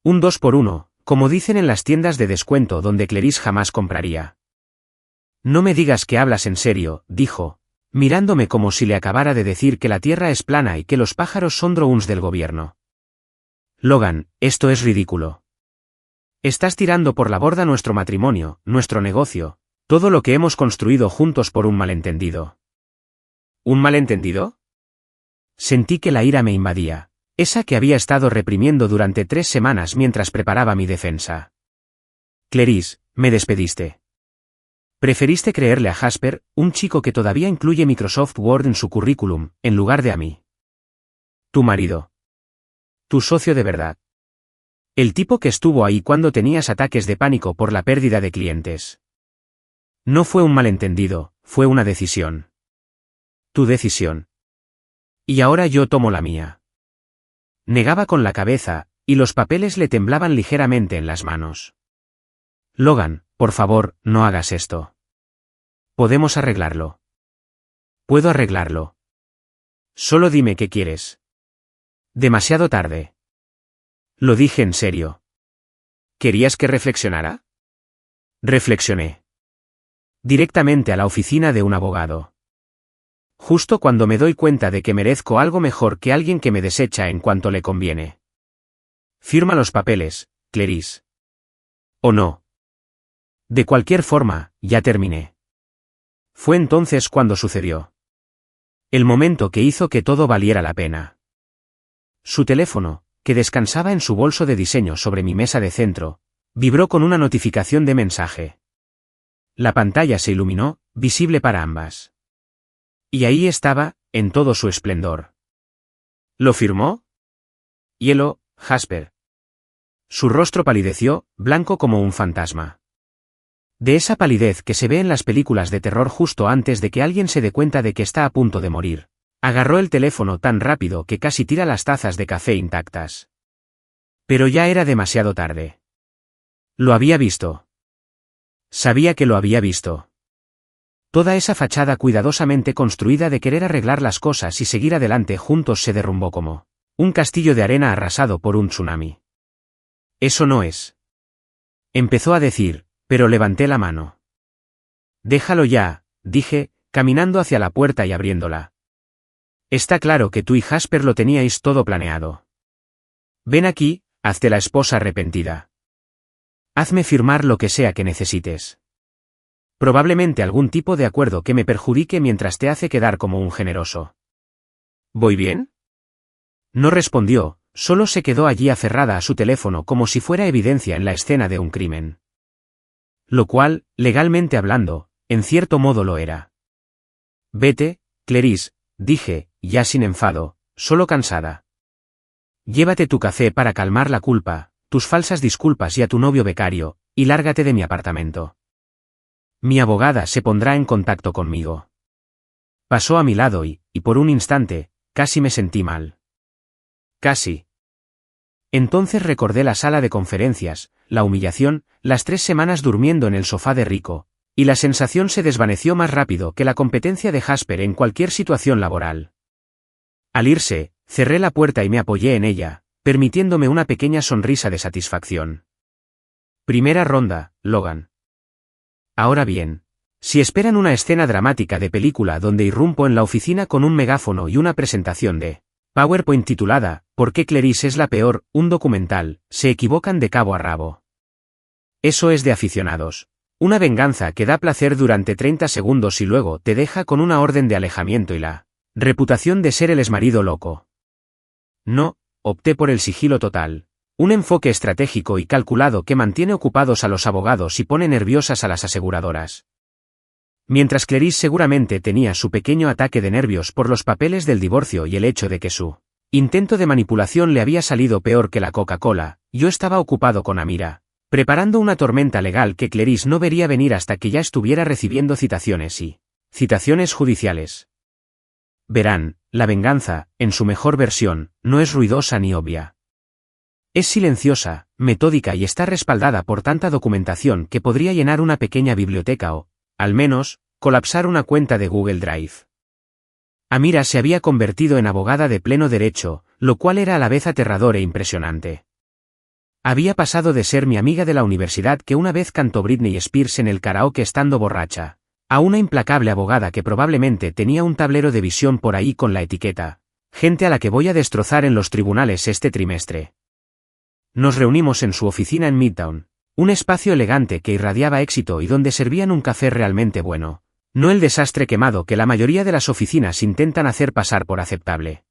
Un 2x1, como dicen en las tiendas de descuento donde Clarice jamás compraría. No me digas que hablas en serio, dijo, mirándome como si le acabara de decir que la tierra es plana y que los pájaros son drones del gobierno. Logan, esto es ridículo. Estás tirando por la borda nuestro matrimonio, nuestro negocio, todo lo que hemos construido juntos por un malentendido. ¿Un malentendido? Sentí que la ira me invadía, esa que había estado reprimiendo durante 3 semanas mientras preparaba mi defensa. Clarice, me despediste. Preferiste creerle a Jasper, un chico que todavía incluye Microsoft Word en su currículum, en lugar de a mí. Tu marido. Tu socio de verdad. El tipo que estuvo ahí cuando tenías ataques de pánico por la pérdida de clientes. No fue un malentendido, fue una decisión. Tu decisión. Y ahora yo tomo la mía. Negaba con la cabeza, y los papeles le temblaban ligeramente en las manos. Logan, por favor, no hagas esto. Podemos arreglarlo. Puedo arreglarlo. Solo dime qué quieres. Demasiado tarde. Lo dije en serio. ¿Querías que reflexionara? Reflexioné. Directamente a la oficina de un abogado. Justo cuando me doy cuenta de que merezco algo mejor que alguien que me desecha en cuanto le conviene. Firma los papeles, Clarice. ¿O no? De cualquier forma, ya terminé. Fue entonces cuando sucedió. El momento que hizo que todo valiera la pena. Su teléfono, que descansaba en su bolso de diseño sobre mi mesa de centro, vibró con una notificación de mensaje. La pantalla se iluminó, visible para ambas. Y ahí estaba, en todo su esplendor. ¿Lo firmó? Hielo, Jasper. Su rostro palideció, blanco como un fantasma. De esa palidez que se ve en las películas de terror justo antes de que alguien se dé cuenta de que está a punto de morir. Agarró el teléfono tan rápido que casi tira las tazas de café intactas. Pero ya era demasiado tarde. Lo había visto. Sabía que lo había visto. Toda esa fachada cuidadosamente construida de querer arreglar las cosas y seguir adelante juntos se derrumbó como un castillo de arena arrasado por un tsunami. Eso no es. Empezó a decir, pero levanté la mano. Déjalo ya, dije, caminando hacia la puerta y abriéndola. Está claro que tú y Jasper lo teníais todo planeado. Ven aquí, hazte la esposa arrepentida. Hazme firmar lo que sea que necesites. Probablemente algún tipo de acuerdo que me perjudique mientras te hace quedar como un generoso. ¿Voy bien? No respondió, solo se quedó allí aferrada a su teléfono como si fuera evidencia en la escena de un crimen. Lo cual, legalmente hablando, en cierto modo lo era. Vete, Clarice, dije, ya sin enfado, solo cansada. Llévate tu café para calmar la culpa, tus falsas disculpas y a tu novio becario, y lárgate de mi apartamento. Mi abogada se pondrá en contacto conmigo. Pasó a mi lado y por un instante, casi me sentí mal. Casi. Entonces recordé la sala de conferencias, la humillación, las 3 semanas durmiendo en el sofá de Rico, y la sensación se desvaneció más rápido que la competencia de Jasper en cualquier situación laboral. Al irse, cerré la puerta y me apoyé en ella, permitiéndome una pequeña sonrisa de satisfacción. Primera ronda, Logan. Ahora bien, si esperan una escena dramática de película donde irrumpo en la oficina con un megáfono y una presentación de PowerPoint titulada ¿Por qué Clarice es la peor?, un documental, se equivocan de cabo a rabo. Eso es de aficionados. Una venganza que da placer durante 30 segundos y luego te deja con una orden de alejamiento y la reputación de ser el exmarido loco. No, opté por el sigilo total. Un enfoque estratégico y calculado que mantiene ocupados a los abogados y pone nerviosas a las aseguradoras. Mientras Clarice seguramente tenía su pequeño ataque de nervios por los papeles del divorcio y el hecho de que su intento de manipulación le había salido peor que la Coca-Cola, yo estaba ocupado con Amira, preparando una tormenta legal que Clarice no vería venir hasta que ya estuviera recibiendo citaciones judiciales. Verán, la venganza, en su mejor versión, no es ruidosa ni obvia. Es silenciosa, metódica y está respaldada por tanta documentación que podría llenar una pequeña biblioteca o, al menos, colapsar una cuenta de Google Drive. Amira se había convertido en abogada de pleno derecho, lo cual era a la vez aterrador e impresionante. Había pasado de ser mi amiga de la universidad que una vez cantó Britney Spears en el karaoke estando borracha, a una implacable abogada que probablemente tenía un tablero de visión por ahí con la etiqueta, gente a la que voy a destrozar en los tribunales este trimestre. Nos reunimos en su oficina en Midtown, un espacio elegante que irradiaba éxito y donde servían un café realmente bueno, no el desastre quemado que la mayoría de las oficinas intentan hacer pasar por aceptable.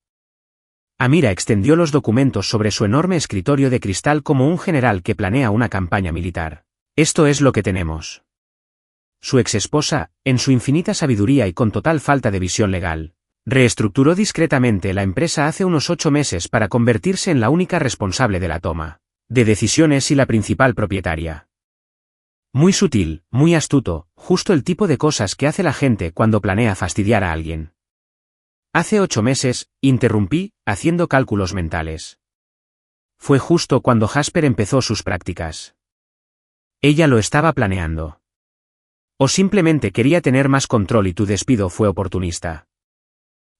Amira extendió los documentos sobre su enorme escritorio de cristal como un general que planea una campaña militar. Esto es lo que tenemos. Su exesposa, en su infinita sabiduría y con total falta de visión legal, reestructuró discretamente la empresa hace unos 8 meses para convertirse en la única responsable de la toma de decisiones y la principal propietaria. Muy sutil, muy astuto, justo el tipo de cosas que hace la gente cuando planea fastidiar a alguien. Hace 8 meses, interrumpí, haciendo cálculos mentales. Fue justo cuando Jasper empezó sus prácticas. Ella lo estaba planeando. O simplemente quería tener más control y tu despido fue oportunista.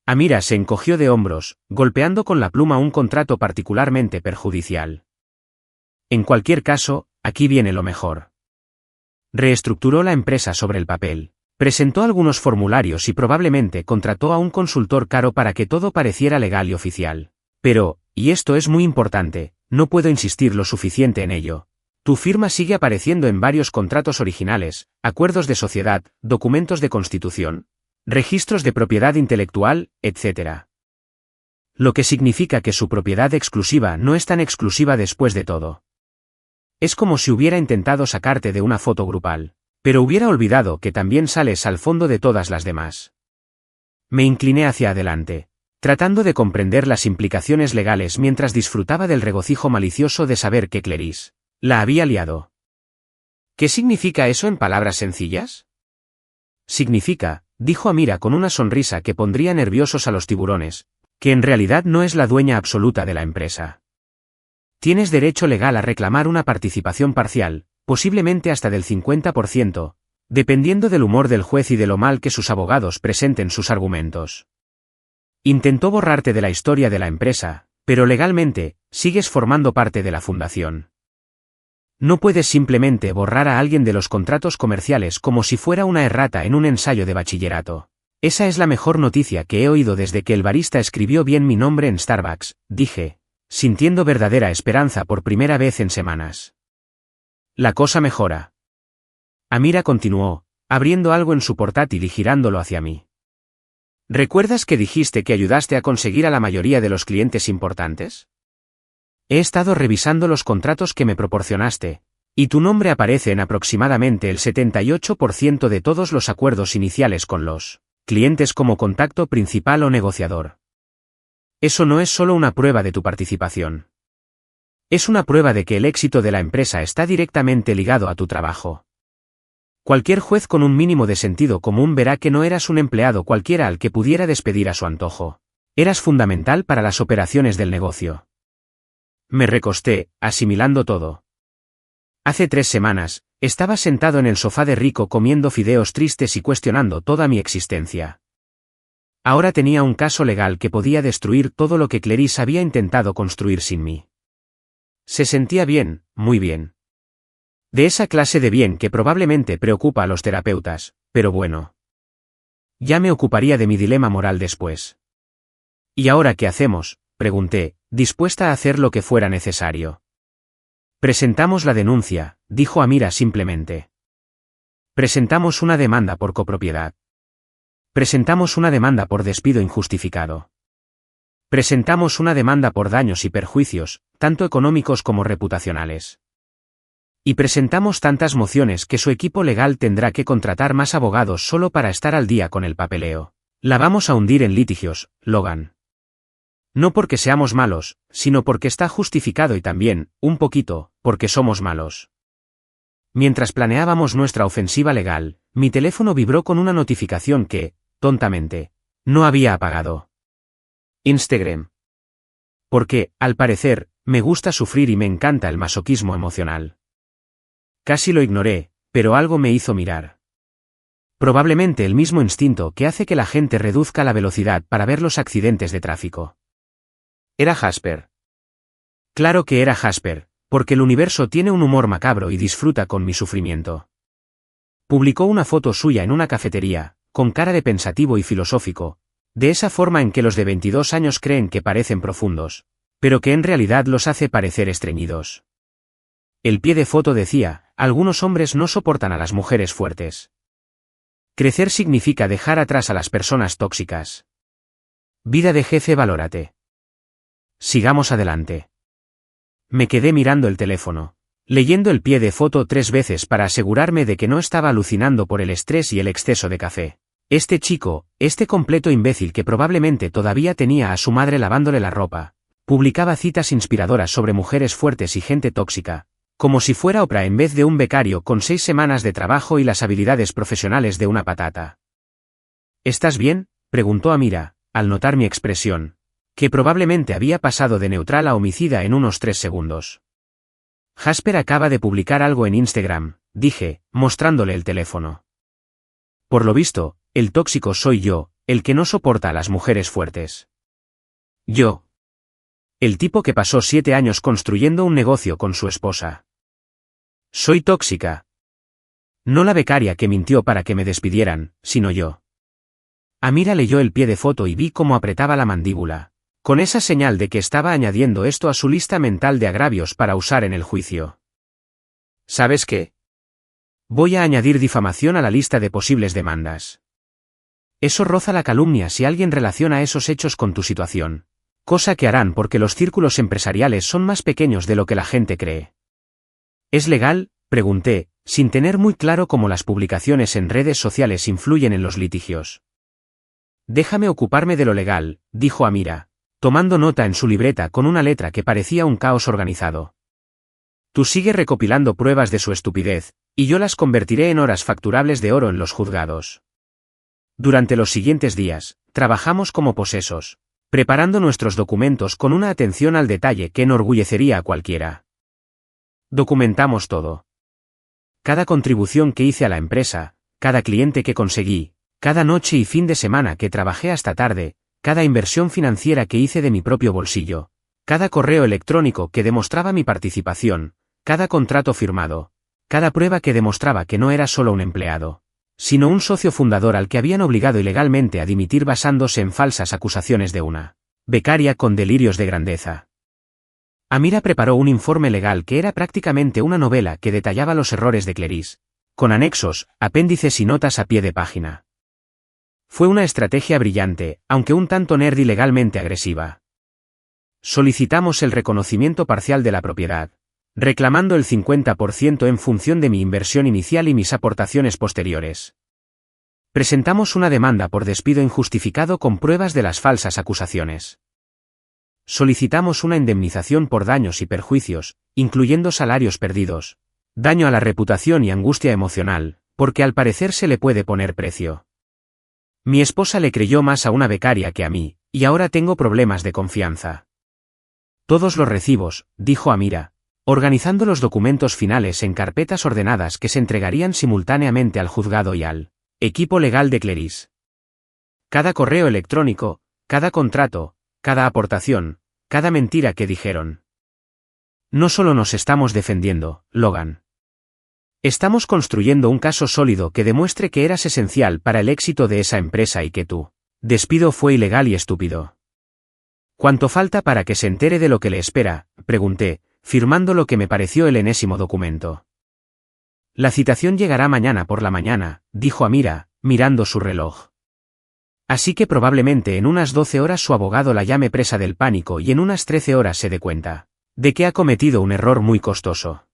Amira se encogió de hombros, golpeando con la pluma un contrato particularmente perjudicial. En cualquier caso, aquí viene lo mejor. Reestructuró la empresa sobre el papel, presentó algunos formularios y probablemente contrató a un consultor caro para que todo pareciera legal y oficial. Pero, y esto es muy importante, no puedo insistir lo suficiente en ello. Tu firma sigue apareciendo en varios contratos originales, acuerdos de sociedad, documentos de constitución, registros de propiedad intelectual, etc. Lo que significa que su propiedad exclusiva no es tan exclusiva después de todo. Es como si hubiera intentado sacarte de una foto grupal, pero hubiera olvidado que también sales al fondo de todas las demás. Me incliné hacia adelante, tratando de comprender las implicaciones legales mientras disfrutaba del regocijo malicioso de saber que Clarice la había liado. ¿Qué significa eso en palabras sencillas? Significa, dijo Amira con una sonrisa que pondría nerviosos a los tiburones, que en realidad no es la dueña absoluta de la empresa. Tienes derecho legal a reclamar una participación parcial, posiblemente hasta del 50%, dependiendo del humor del juez y de lo mal que sus abogados presenten sus argumentos. Intentó borrarte de la historia de la empresa, pero legalmente, sigues formando parte de la fundación. No puedes simplemente borrar a alguien de los contratos comerciales como si fuera una errata en un ensayo de bachillerato. Esa es la mejor noticia que he oído desde que el barista escribió bien mi nombre en Starbucks, dije, sintiendo verdadera esperanza por primera vez en semanas. La cosa mejora. Amira continuó, abriendo algo en su portátil y girándolo hacia mí. ¿Recuerdas que dijiste que ayudaste a conseguir a la mayoría de los clientes importantes? He estado revisando los contratos que me proporcionaste, y tu nombre aparece en aproximadamente el 78% de todos los acuerdos iniciales con los clientes como contacto principal o negociador. Eso no es solo una prueba de tu participación. Es una prueba de que el éxito de la empresa está directamente ligado a tu trabajo. Cualquier juez con un mínimo de sentido común verá que no eras un empleado cualquiera al que pudiera despedir a su antojo. Eras fundamental para las operaciones del negocio. Me recosté, asimilando todo. Hace 3 semanas, estaba sentado en el sofá de Rico comiendo fideos tristes y cuestionando toda mi existencia. Ahora tenía un caso legal que podía destruir todo lo que Clarice había intentado construir sin mí. Se sentía bien, muy bien. De esa clase de bien que probablemente preocupa a los terapeutas, pero bueno. Ya me ocuparía de mi dilema moral después. ¿Y ahora qué hacemos?, pregunté, dispuesta a hacer lo que fuera necesario. Presentamos la denuncia, dijo Amira simplemente. Presentamos una demanda por copropiedad. Presentamos una demanda por despido injustificado. Presentamos una demanda por daños y perjuicios, tanto económicos como reputacionales. Y presentamos tantas mociones que su equipo legal tendrá que contratar más abogados solo para estar al día con el papeleo. La vamos a hundir en litigios, Logan. No porque seamos malos, sino porque está justificado y también, un poquito, porque somos malos. Mientras planeábamos nuestra ofensiva legal, mi teléfono vibró con una notificación que, tontamente, no había apagado. Instagram. Porque, al parecer, me gusta sufrir y me encanta el masoquismo emocional. Casi lo ignoré, pero algo me hizo mirar. Probablemente el mismo instinto que hace que la gente reduzca la velocidad para ver los accidentes de tráfico. Era Jasper. Claro que era Jasper, porque el universo tiene un humor macabro y disfruta con mi sufrimiento. Publicó una foto suya en una cafetería, con cara de pensativo y filosófico, de esa forma en que los de 22 años creen que parecen profundos, pero que en realidad los hace parecer estreñidos. El pie de foto decía, algunos hombres no soportan a las mujeres fuertes. Crecer significa dejar atrás a las personas tóxicas. Vida de jefe, valórate. Sigamos adelante. Me quedé mirando el teléfono, leyendo el pie de foto 3 veces para asegurarme de que no estaba alucinando por el estrés y el exceso de café. Este chico, este completo imbécil que probablemente todavía tenía a su madre lavándole la ropa, publicaba citas inspiradoras sobre mujeres fuertes y gente tóxica, como si fuera Oprah en vez de un becario con 6 semanas de trabajo y las habilidades profesionales de una patata. ¿Estás bien?, preguntó Amira, al notar mi expresión, que probablemente había pasado de neutral a homicida en unos 3 segundos. Jasper acaba de publicar algo en Instagram, dije, mostrándole el teléfono. Por lo visto, el tóxico soy yo, el que no soporta a las mujeres fuertes. Yo. El tipo que pasó 7 años construyendo un negocio con su esposa. Soy tóxica. No la becaria que mintió para que me despidieran, sino yo. Amira leyó el pie de foto y vi cómo apretaba la mandíbula, con esa señal de que estaba añadiendo esto a su lista mental de agravios para usar en el juicio. ¿Sabes qué? Voy a añadir difamación a la lista de posibles demandas. Eso roza la calumnia si alguien relaciona esos hechos con tu situación, cosa que harán porque los círculos empresariales son más pequeños de lo que la gente cree. ¿Es legal?, pregunté, sin tener muy claro cómo las publicaciones en redes sociales influyen en los litigios. Déjame ocuparme de lo legal, dijo Amira, tomando nota en su libreta con una letra que parecía un caos organizado. Tú sigue recopilando pruebas de su estupidez, Y yo las convertiré en horas facturables de oro en los juzgados. Durante los siguientes días, trabajamos como posesos, preparando nuestros documentos con una atención al detalle que enorgullecería a cualquiera. Documentamos todo. Cada contribución que hice a la empresa, cada cliente que conseguí, cada noche y fin de semana que trabajé hasta tarde, cada inversión financiera que hice de mi propio bolsillo, cada correo electrónico que demostraba mi participación, cada contrato firmado, cada prueba que demostraba que no era solo un empleado, sino un socio fundador al que habían obligado ilegalmente a dimitir basándose en falsas acusaciones de una becaria con delirios de grandeza. Amira preparó un informe legal que era prácticamente una novela que detallaba los errores de Clarice, con anexos, apéndices y notas a pie de página. Fue una estrategia brillante, aunque un tanto nerd y legalmente agresiva. Solicitamos el reconocimiento parcial de la propiedad, reclamando el 50% en función de mi inversión inicial y mis aportaciones posteriores. Presentamos una demanda por despido injustificado con pruebas de las falsas acusaciones. Solicitamos una indemnización por daños y perjuicios, incluyendo salarios perdidos, daño a la reputación y angustia emocional, porque al parecer se le puede poner precio. Mi esposa le creyó más a una becaria que a mí, y ahora tengo problemas de confianza. Todos los recibos, dijo Amira, organizando los documentos finales en carpetas ordenadas que se entregarían simultáneamente al juzgado y al equipo legal de Clarice. Cada correo electrónico, cada contrato, cada aportación, cada mentira que dijeron. No solo nos estamos defendiendo, Logan. Estamos construyendo un caso sólido que demuestre que eras esencial para el éxito de esa empresa y que tu despido fue ilegal y estúpido. ¿Cuánto falta para que se entere de lo que le espera?, pregunté, firmando lo que me pareció el enésimo documento. La citación llegará mañana por la mañana, dijo Amira, mirando su reloj. Así que probablemente en unas 12 horas su abogado la llame presa del pánico y en unas 13 horas se dé cuenta de que ha cometido un error muy costoso.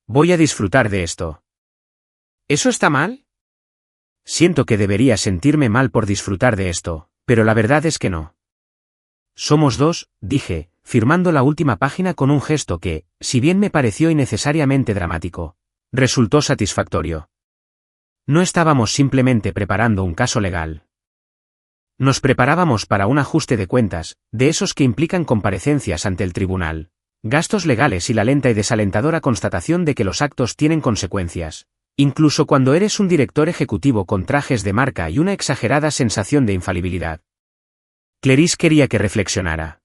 Voy a disfrutar de esto. ¿Eso está mal? Siento que debería sentirme mal por disfrutar de esto, pero la verdad es que no. Somos dos, dije, firmando la última página con un gesto que, si bien me pareció innecesariamente dramático, resultó satisfactorio. No estábamos simplemente preparando un caso legal. Nos preparábamos para un ajuste de cuentas, de esos que implican comparecencias ante el tribunal, gastos legales y la lenta y desalentadora constatación de que los actos tienen consecuencias, incluso cuando eres un director ejecutivo con trajes de marca y una exagerada sensación de infalibilidad. Clarice quería que reflexionara.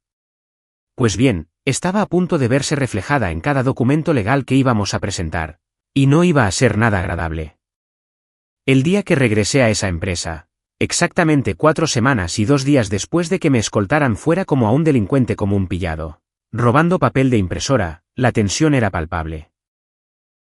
Pues bien, estaba a punto de verse reflejada en cada documento legal que íbamos a presentar, y no iba a ser nada agradable. El día que regresé a esa empresa, exactamente 4 semanas y 2 días después de que me escoltaran fuera como a un delincuente común pillado, robando papel de impresora, la tensión era palpable.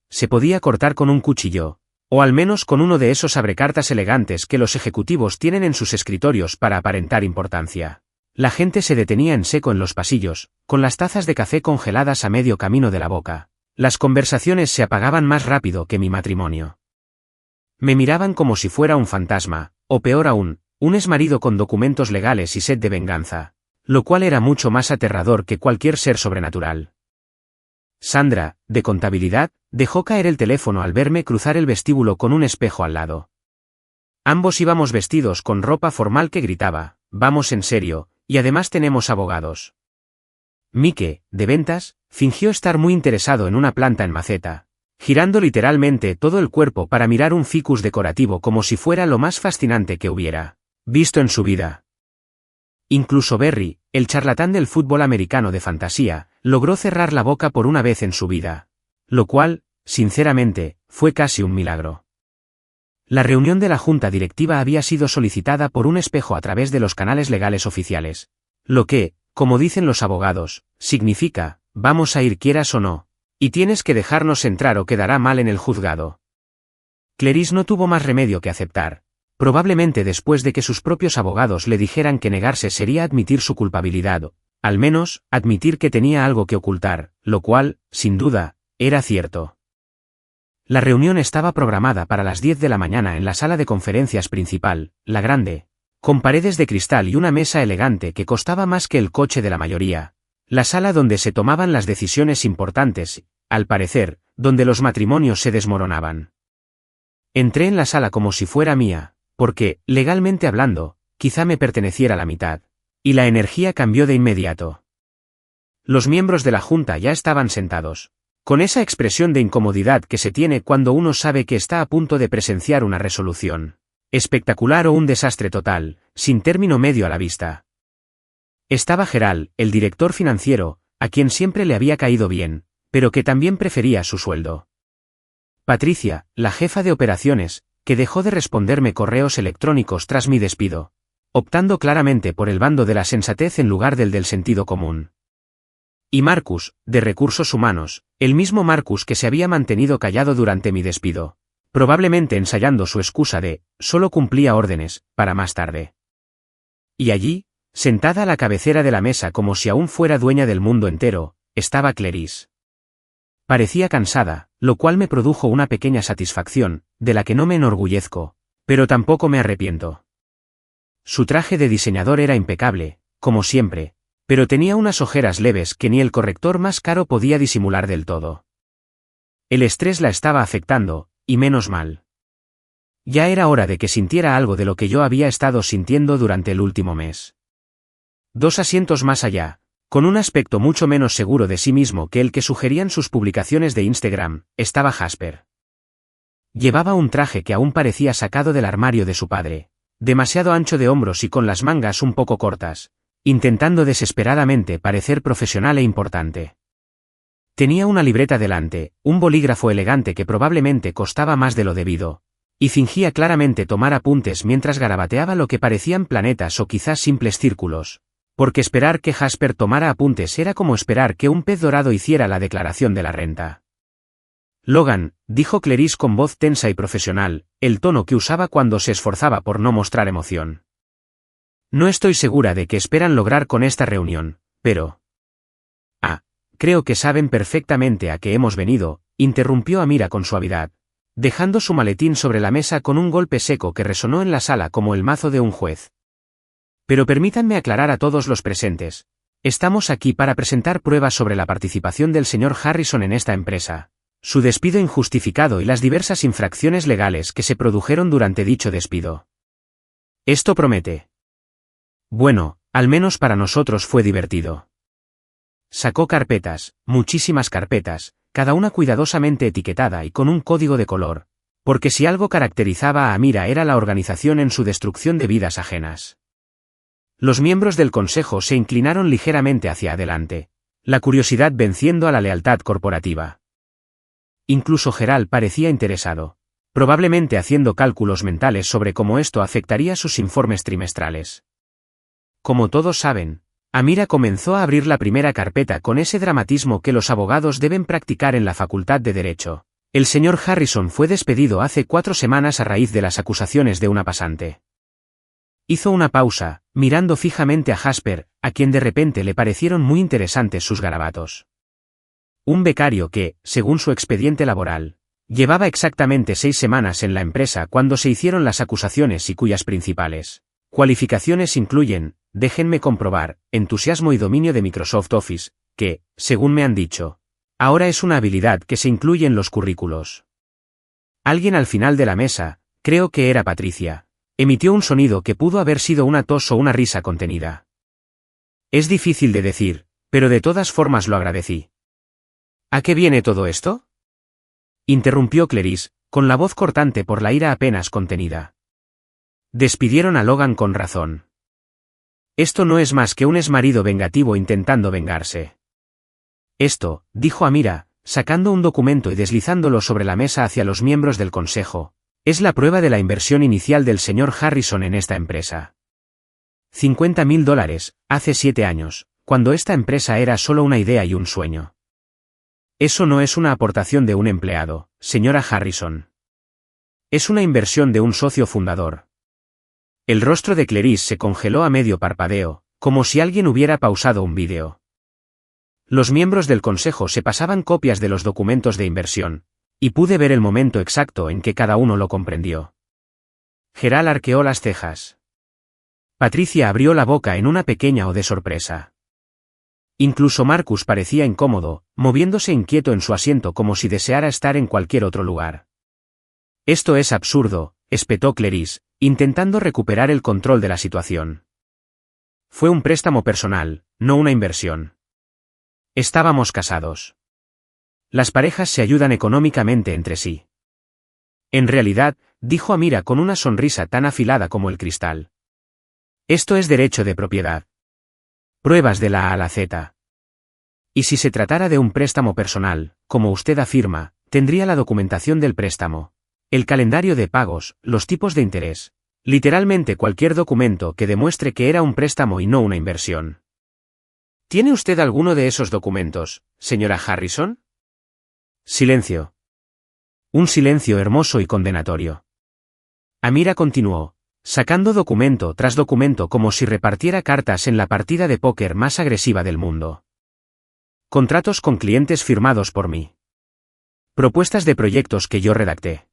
Se podía cortar con un cuchillo, o al menos con uno de esos abrecartas elegantes que los ejecutivos tienen en sus escritorios para aparentar importancia. La gente se detenía en seco en los pasillos, con las tazas de café congeladas a medio camino de la boca. Las conversaciones se apagaban más rápido que mi matrimonio. Me miraban como si fuera un fantasma, o peor aún, un exmarido con documentos legales y sed de venganza, lo cual era mucho más aterrador que cualquier ser sobrenatural. Sandra, de contabilidad, dejó caer el teléfono al verme cruzar el vestíbulo con un espejo al lado. Ambos íbamos vestidos con ropa formal que gritaba, «Vamos en serio, y además tenemos abogados». Mike, de ventas, fingió estar muy interesado en una planta en maceta, girando literalmente todo el cuerpo para mirar un ficus decorativo como si fuera lo más fascinante que hubiera visto en su vida. Incluso Berry, el charlatán del fútbol americano de fantasía, logró cerrar la boca por una vez en su vida, lo cual, sinceramente, fue casi un milagro. La reunión de la junta directiva había sido solicitada por un espejo a través de los canales legales oficiales, lo que, como dicen los abogados, significa, vamos a ir quieras o no, y tienes que dejarnos entrar o quedará mal en el juzgado. Clarice no tuvo más remedio que aceptar, probablemente después de que sus propios abogados le dijeran que negarse sería admitir su culpabilidad, o, al menos, admitir que tenía algo que ocultar, lo cual, sin duda, era cierto. La reunión estaba programada para las 10 de la mañana en la sala de conferencias principal, la grande, con paredes de cristal y una mesa elegante que costaba más que el coche de la mayoría, la sala donde se tomaban las decisiones importantes, al parecer, donde los matrimonios se desmoronaban. Entré en la sala como si fuera mía, porque, legalmente hablando, quizá me perteneciera la mitad. Y la energía cambió de inmediato. Los miembros de la junta ya estaban sentados, con esa expresión de incomodidad que se tiene cuando uno sabe que está a punto de presenciar una resolución espectacular o un desastre total, sin término medio a la vista. Estaba Gerald, el director financiero, a quien siempre le había caído bien, pero que también prefería su sueldo. Patricia, la jefa de operaciones, que dejó de responderme correos electrónicos tras mi despido, optando claramente por el bando de la sensatez en lugar del sentido común. Y Marcus, de recursos humanos, el mismo Marcus que se había mantenido callado durante mi despido, probablemente ensayando su excusa de, solo cumplía órdenes, para más tarde. Y allí, sentada a la cabecera de la mesa como si aún fuera dueña del mundo entero, estaba Clarice. Parecía cansada, lo cual me produjo una pequeña satisfacción, de la que no me enorgullezco, pero tampoco me arrepiento. Su traje de diseñador era impecable, como siempre, pero tenía unas ojeras leves que ni el corrector más caro podía disimular del todo. El estrés la estaba afectando, y menos mal. Ya era hora de que sintiera algo de lo que yo había estado sintiendo durante el último mes. 2 asientos más allá, con un aspecto mucho menos seguro de sí mismo que el que sugerían sus publicaciones de Instagram, estaba Jasper. Llevaba un traje que aún parecía sacado del armario de su padre, demasiado ancho de hombros y con las mangas un poco cortas, intentando desesperadamente parecer profesional e importante. Tenía una libreta delante, un bolígrafo elegante que probablemente costaba más de lo debido, y fingía claramente tomar apuntes mientras garabateaba lo que parecían planetas o quizás simples círculos, porque esperar que Jasper tomara apuntes era como esperar que un pez dorado hiciera la declaración de la renta. Logan, dijo Clarice con voz tensa y profesional, el tono que usaba cuando se esforzaba por no mostrar emoción. No estoy segura de qué esperan lograr con esta reunión, pero... creo que saben perfectamente a qué hemos venido, interrumpió Amira con suavidad, dejando su maletín sobre la mesa con un golpe seco que resonó en la sala como el mazo de un juez. Pero permítanme aclarar a todos los presentes. Estamos aquí para presentar pruebas sobre la participación del señor Harrison en esta empresa, su despido injustificado y las diversas infracciones legales que se produjeron durante dicho despido. Esto promete. Bueno, al menos para nosotros fue divertido. Sacó carpetas, muchísimas carpetas, cada una cuidadosamente etiquetada y con un código de color, porque si algo caracterizaba a Amira era la organización en su destrucción de vidas ajenas. Los miembros del consejo se inclinaron ligeramente hacia adelante, la curiosidad venciendo a la lealtad corporativa. Incluso Gerald parecía interesado, probablemente haciendo cálculos mentales sobre cómo esto afectaría sus informes trimestrales. Como todos saben, Amira comenzó a abrir la primera carpeta con ese dramatismo que los abogados deben practicar en la Facultad de Derecho. El señor Harrison fue despedido hace 4 semanas a raíz de las acusaciones de una pasante. Hizo una pausa, mirando fijamente a Jasper, a quien de repente le parecieron muy interesantes sus garabatos. Un becario que, según su expediente laboral, llevaba exactamente 6 semanas en la empresa cuando se hicieron las acusaciones y cuyas principales cualificaciones incluyen, déjenme comprobar, entusiasmo y dominio de Microsoft Office, que, según me han dicho, ahora es una habilidad que se incluye en los currículos. Alguien al final de la mesa, creo que era Patricia, emitió un sonido que pudo haber sido una tos o una risa contenida. Es difícil de decir, pero de todas formas lo agradecí. ¿A qué viene todo esto?, interrumpió Clarice, con la voz cortante por la ira apenas contenida. Despidieron a Logan con razón. Esto no es más que un exmarido vengativo intentando vengarse. Esto, dijo Amira, sacando un documento y deslizándolo sobre la mesa hacia los miembros del consejo, es la prueba de la inversión inicial del señor Harrison en esta empresa. $50.000, hace 7 años, cuando esta empresa era solo una idea y un sueño. Eso no es una aportación de un empleado, señora Harrison. Es una inversión de un socio fundador. El rostro de Clarice se congeló a medio parpadeo, como si alguien hubiera pausado un vídeo. Los miembros del consejo se pasaban copias de los documentos de inversión, y pude ver el momento exacto en que cada uno lo comprendió. Gerald arqueó las cejas. Patricia abrió la boca en una pequeña O de sorpresa. Incluso Marcus parecía incómodo, moviéndose inquieto en su asiento como si deseara estar en cualquier otro lugar. Esto es absurdo, espetó Clarice, intentando recuperar el control de la situación. Fue un préstamo personal, no una inversión. Estábamos casados. Las parejas se ayudan económicamente entre sí. En realidad, dijo Amira con una sonrisa tan afilada como el cristal. Esto es derecho de propiedad. Pruebas de la A a la Z. Y si se tratara de un préstamo personal, como usted afirma, tendría la documentación del préstamo, el calendario de pagos, los tipos de interés, literalmente cualquier documento que demuestre que era un préstamo y no una inversión. ¿Tiene usted alguno de esos documentos, señora Harrison? Silencio. Un silencio hermoso y condenatorio. Amira continuó, sacando documento tras documento como si repartiera cartas en la partida de póker más agresiva del mundo. Contratos con clientes firmados por mí. Propuestas de proyectos que yo redacté.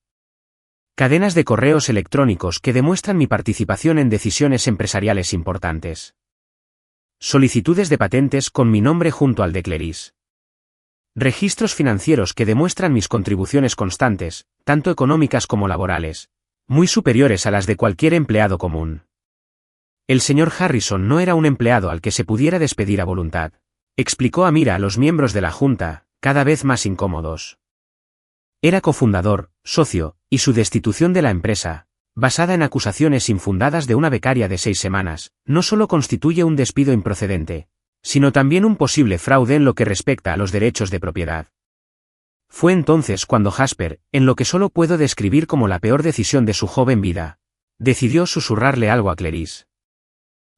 Cadenas de correos electrónicos que demuestran mi participación en decisiones empresariales importantes. Solicitudes de patentes con mi nombre junto al de Clarice. Registros financieros que demuestran mis contribuciones constantes, tanto económicas como laborales, muy superiores a las de cualquier empleado común. El señor Harrison no era un empleado al que se pudiera despedir a voluntad, explicó Amira a los miembros de la junta, cada vez más incómodos. Era cofundador, socio, y su destitución de la empresa, basada en acusaciones infundadas de una becaria de 6 semanas, no solo constituye un despido improcedente, sino también un posible fraude en lo que respecta a los derechos de propiedad. Fue entonces cuando Jasper, en lo que solo puedo describir como la peor decisión de su joven vida, decidió susurrarle algo a Clarice.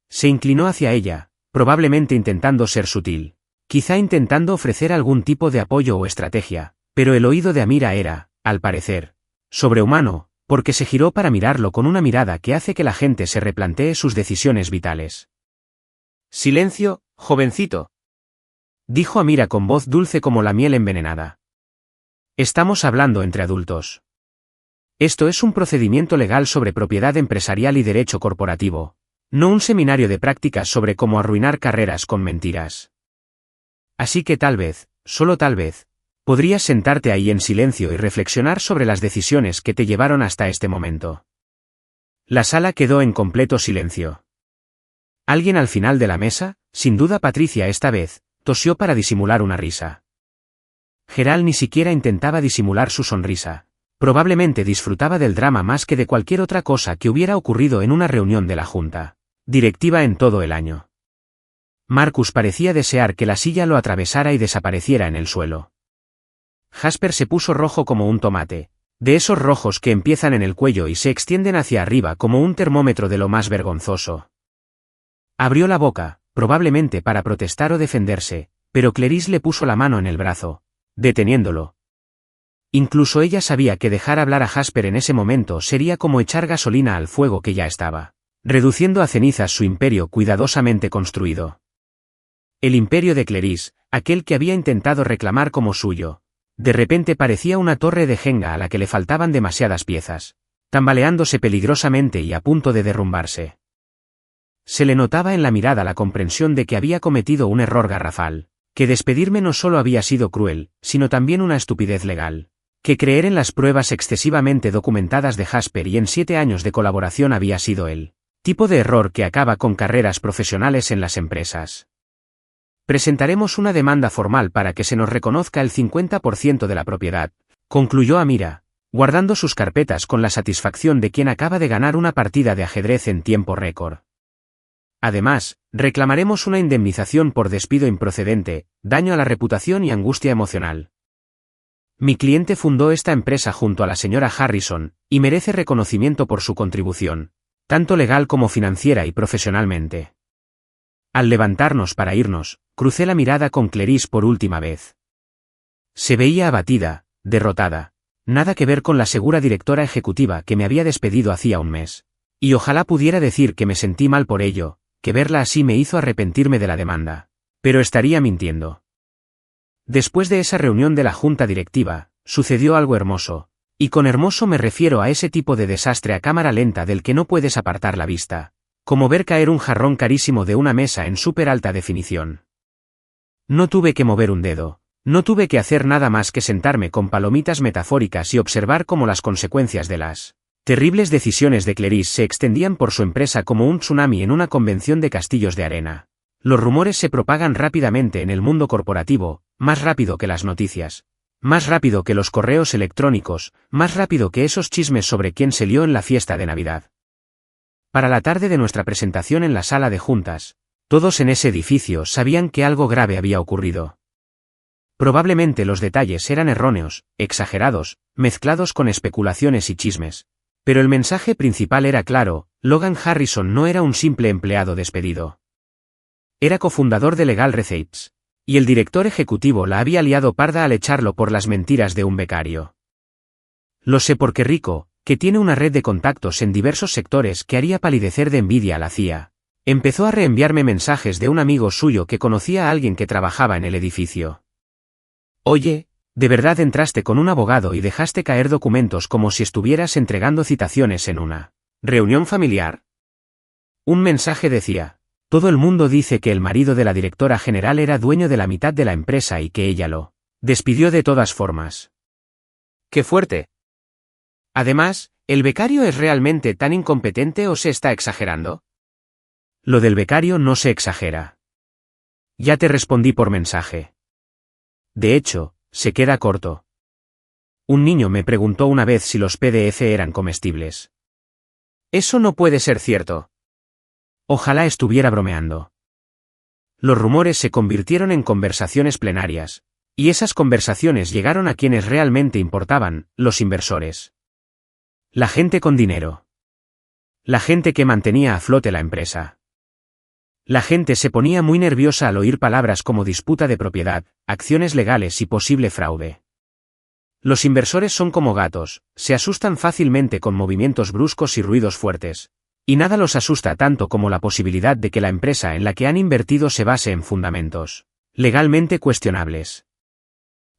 Se inclinó hacia ella, probablemente intentando ser sutil, quizá intentando ofrecer algún tipo de apoyo o estrategia, pero el oído de Amira era, al parecer, sobrehumano, porque se giró para mirarlo con una mirada que hace que la gente se replantee sus decisiones vitales. Silencio, jovencito, dijo Amira con voz dulce como la miel envenenada. Estamos hablando entre adultos. Esto es un procedimiento legal sobre propiedad empresarial y derecho corporativo, no un seminario de prácticas sobre cómo arruinar carreras con mentiras. Así que tal vez, solo tal vez, podrías sentarte ahí en silencio y reflexionar sobre las decisiones que te llevaron hasta este momento. La sala quedó en completo silencio. Alguien al final de la mesa, sin duda Patricia esta vez, tosió para disimular una risa. Gerald ni siquiera intentaba disimular su sonrisa. Probablemente disfrutaba del drama más que de cualquier otra cosa que hubiera ocurrido en una reunión de la junta directiva en todo el año. Marcus parecía desear que la silla lo atravesara y desapareciera en el suelo. Jasper se puso rojo como un tomate, de esos rojos que empiezan en el cuello y se extienden hacia arriba como un termómetro de lo más vergonzoso. Abrió la boca, probablemente para protestar o defenderse, pero Clarice le puso la mano en el brazo, deteniéndolo. Incluso ella sabía que dejar hablar a Jasper en ese momento sería como echar gasolina al fuego que ya estaba, reduciendo a cenizas su imperio cuidadosamente construido. El imperio de Clarice, aquel que había intentado reclamar como suyo, de repente parecía una torre de Jenga a la que le faltaban demasiadas piezas, tambaleándose peligrosamente y a punto de derrumbarse. Se le notaba en la mirada la comprensión de que había cometido un error garrafal, que despedirme no solo había sido cruel, sino también una estupidez legal, que creer en las pruebas excesivamente documentadas de Jasper y en 7 años de colaboración había sido el tipo de error que acaba con carreras profesionales en las empresas. Presentaremos una demanda formal para que se nos reconozca el 50% de la propiedad, concluyó Amira, guardando sus carpetas con la satisfacción de quien acaba de ganar una partida de ajedrez en tiempo récord. Además, reclamaremos una indemnización por despido improcedente, daño a la reputación y angustia emocional. Mi cliente fundó esta empresa junto a la señora Harrison, y merece reconocimiento por su contribución, tanto legal como financiera y profesionalmente. Al levantarnos para irnos, crucé la mirada con Clarice por última vez. Se veía abatida, derrotada, nada que ver con la segura directora ejecutiva que me había despedido hacía un mes. Y ojalá pudiera decir que me sentí mal por ello, que verla así me hizo arrepentirme de la demanda. Pero estaría mintiendo. Después de esa reunión de la junta directiva, sucedió algo hermoso, y con hermoso me refiero a ese tipo de desastre a cámara lenta del que no puedes apartar la vista, como ver caer un jarrón carísimo de una mesa en súper alta definición. No tuve que mover un dedo. No tuve que hacer nada más que sentarme con palomitas metafóricas y observar cómo las consecuencias de las terribles decisiones de Clarice se extendían por su empresa como un tsunami en una convención de castillos de arena. Los rumores se propagan rápidamente en el mundo corporativo, más rápido que las noticias, más rápido que los correos electrónicos, más rápido que esos chismes sobre quién se lió en la fiesta de Navidad. Para la tarde de nuestra presentación en la sala de juntas, todos en ese edificio sabían que algo grave había ocurrido. Probablemente los detalles eran erróneos, exagerados, mezclados con especulaciones y chismes. Pero el mensaje principal era claro: Logan Harrison no era un simple empleado despedido. Era cofundador de Legal Receipts. Y el director ejecutivo la había liado parda al echarlo por las mentiras de un becario. Lo sé porque Rico, que tiene una red de contactos en diversos sectores que haría palidecer de envidia a la CIA, empezó a reenviarme mensajes de un amigo suyo que conocía a alguien que trabajaba en el edificio. Oye, ¿de verdad entraste con un abogado y dejaste caer documentos como si estuvieras entregando citaciones en una reunión familiar? Un mensaje decía: todo el mundo dice que el marido de la directora general era dueño de la mitad de la empresa y que ella lo despidió de todas formas. ¡Qué fuerte! Además, ¿el becario es realmente tan incompetente o se está exagerando? Lo del becario no se exagera. Ya te respondí por mensaje. De hecho, se queda corto. Un niño me preguntó una vez si los PDF eran comestibles. Eso no puede ser cierto. Ojalá estuviera bromeando. Los rumores se convirtieron en conversaciones plenarias, y esas conversaciones llegaron a quienes realmente importaban: los inversores. La gente con dinero. La gente que mantenía a flote la empresa. La gente se ponía muy nerviosa al oír palabras como disputa de propiedad, acciones legales y posible fraude. Los inversores son como gatos, se asustan fácilmente con movimientos bruscos y ruidos fuertes. Y nada los asusta tanto como la posibilidad de que la empresa en la que han invertido se base en fundamentos legalmente cuestionables.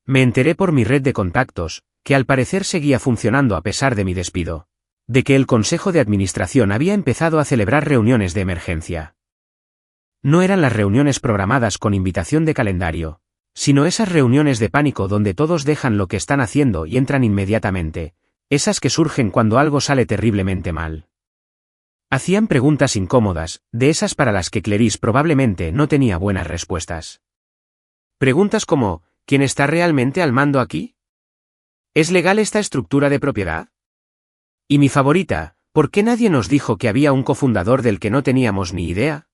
Me enteré por mi red de contactos, que al parecer seguía funcionando a pesar de mi despido, de que el Consejo de Administración había empezado a celebrar reuniones de emergencia. No eran las reuniones programadas con invitación de calendario, sino esas reuniones de pánico donde todos dejan lo que están haciendo y entran inmediatamente, esas que surgen cuando algo sale terriblemente mal. Hacían preguntas incómodas, de esas para las que Clarice probablemente no tenía buenas respuestas. Preguntas como: ¿quién está realmente al mando aquí? ¿Es legal esta estructura de propiedad? Y mi favorita: ¿por qué nadie nos dijo que había un cofundador del que no teníamos ni idea?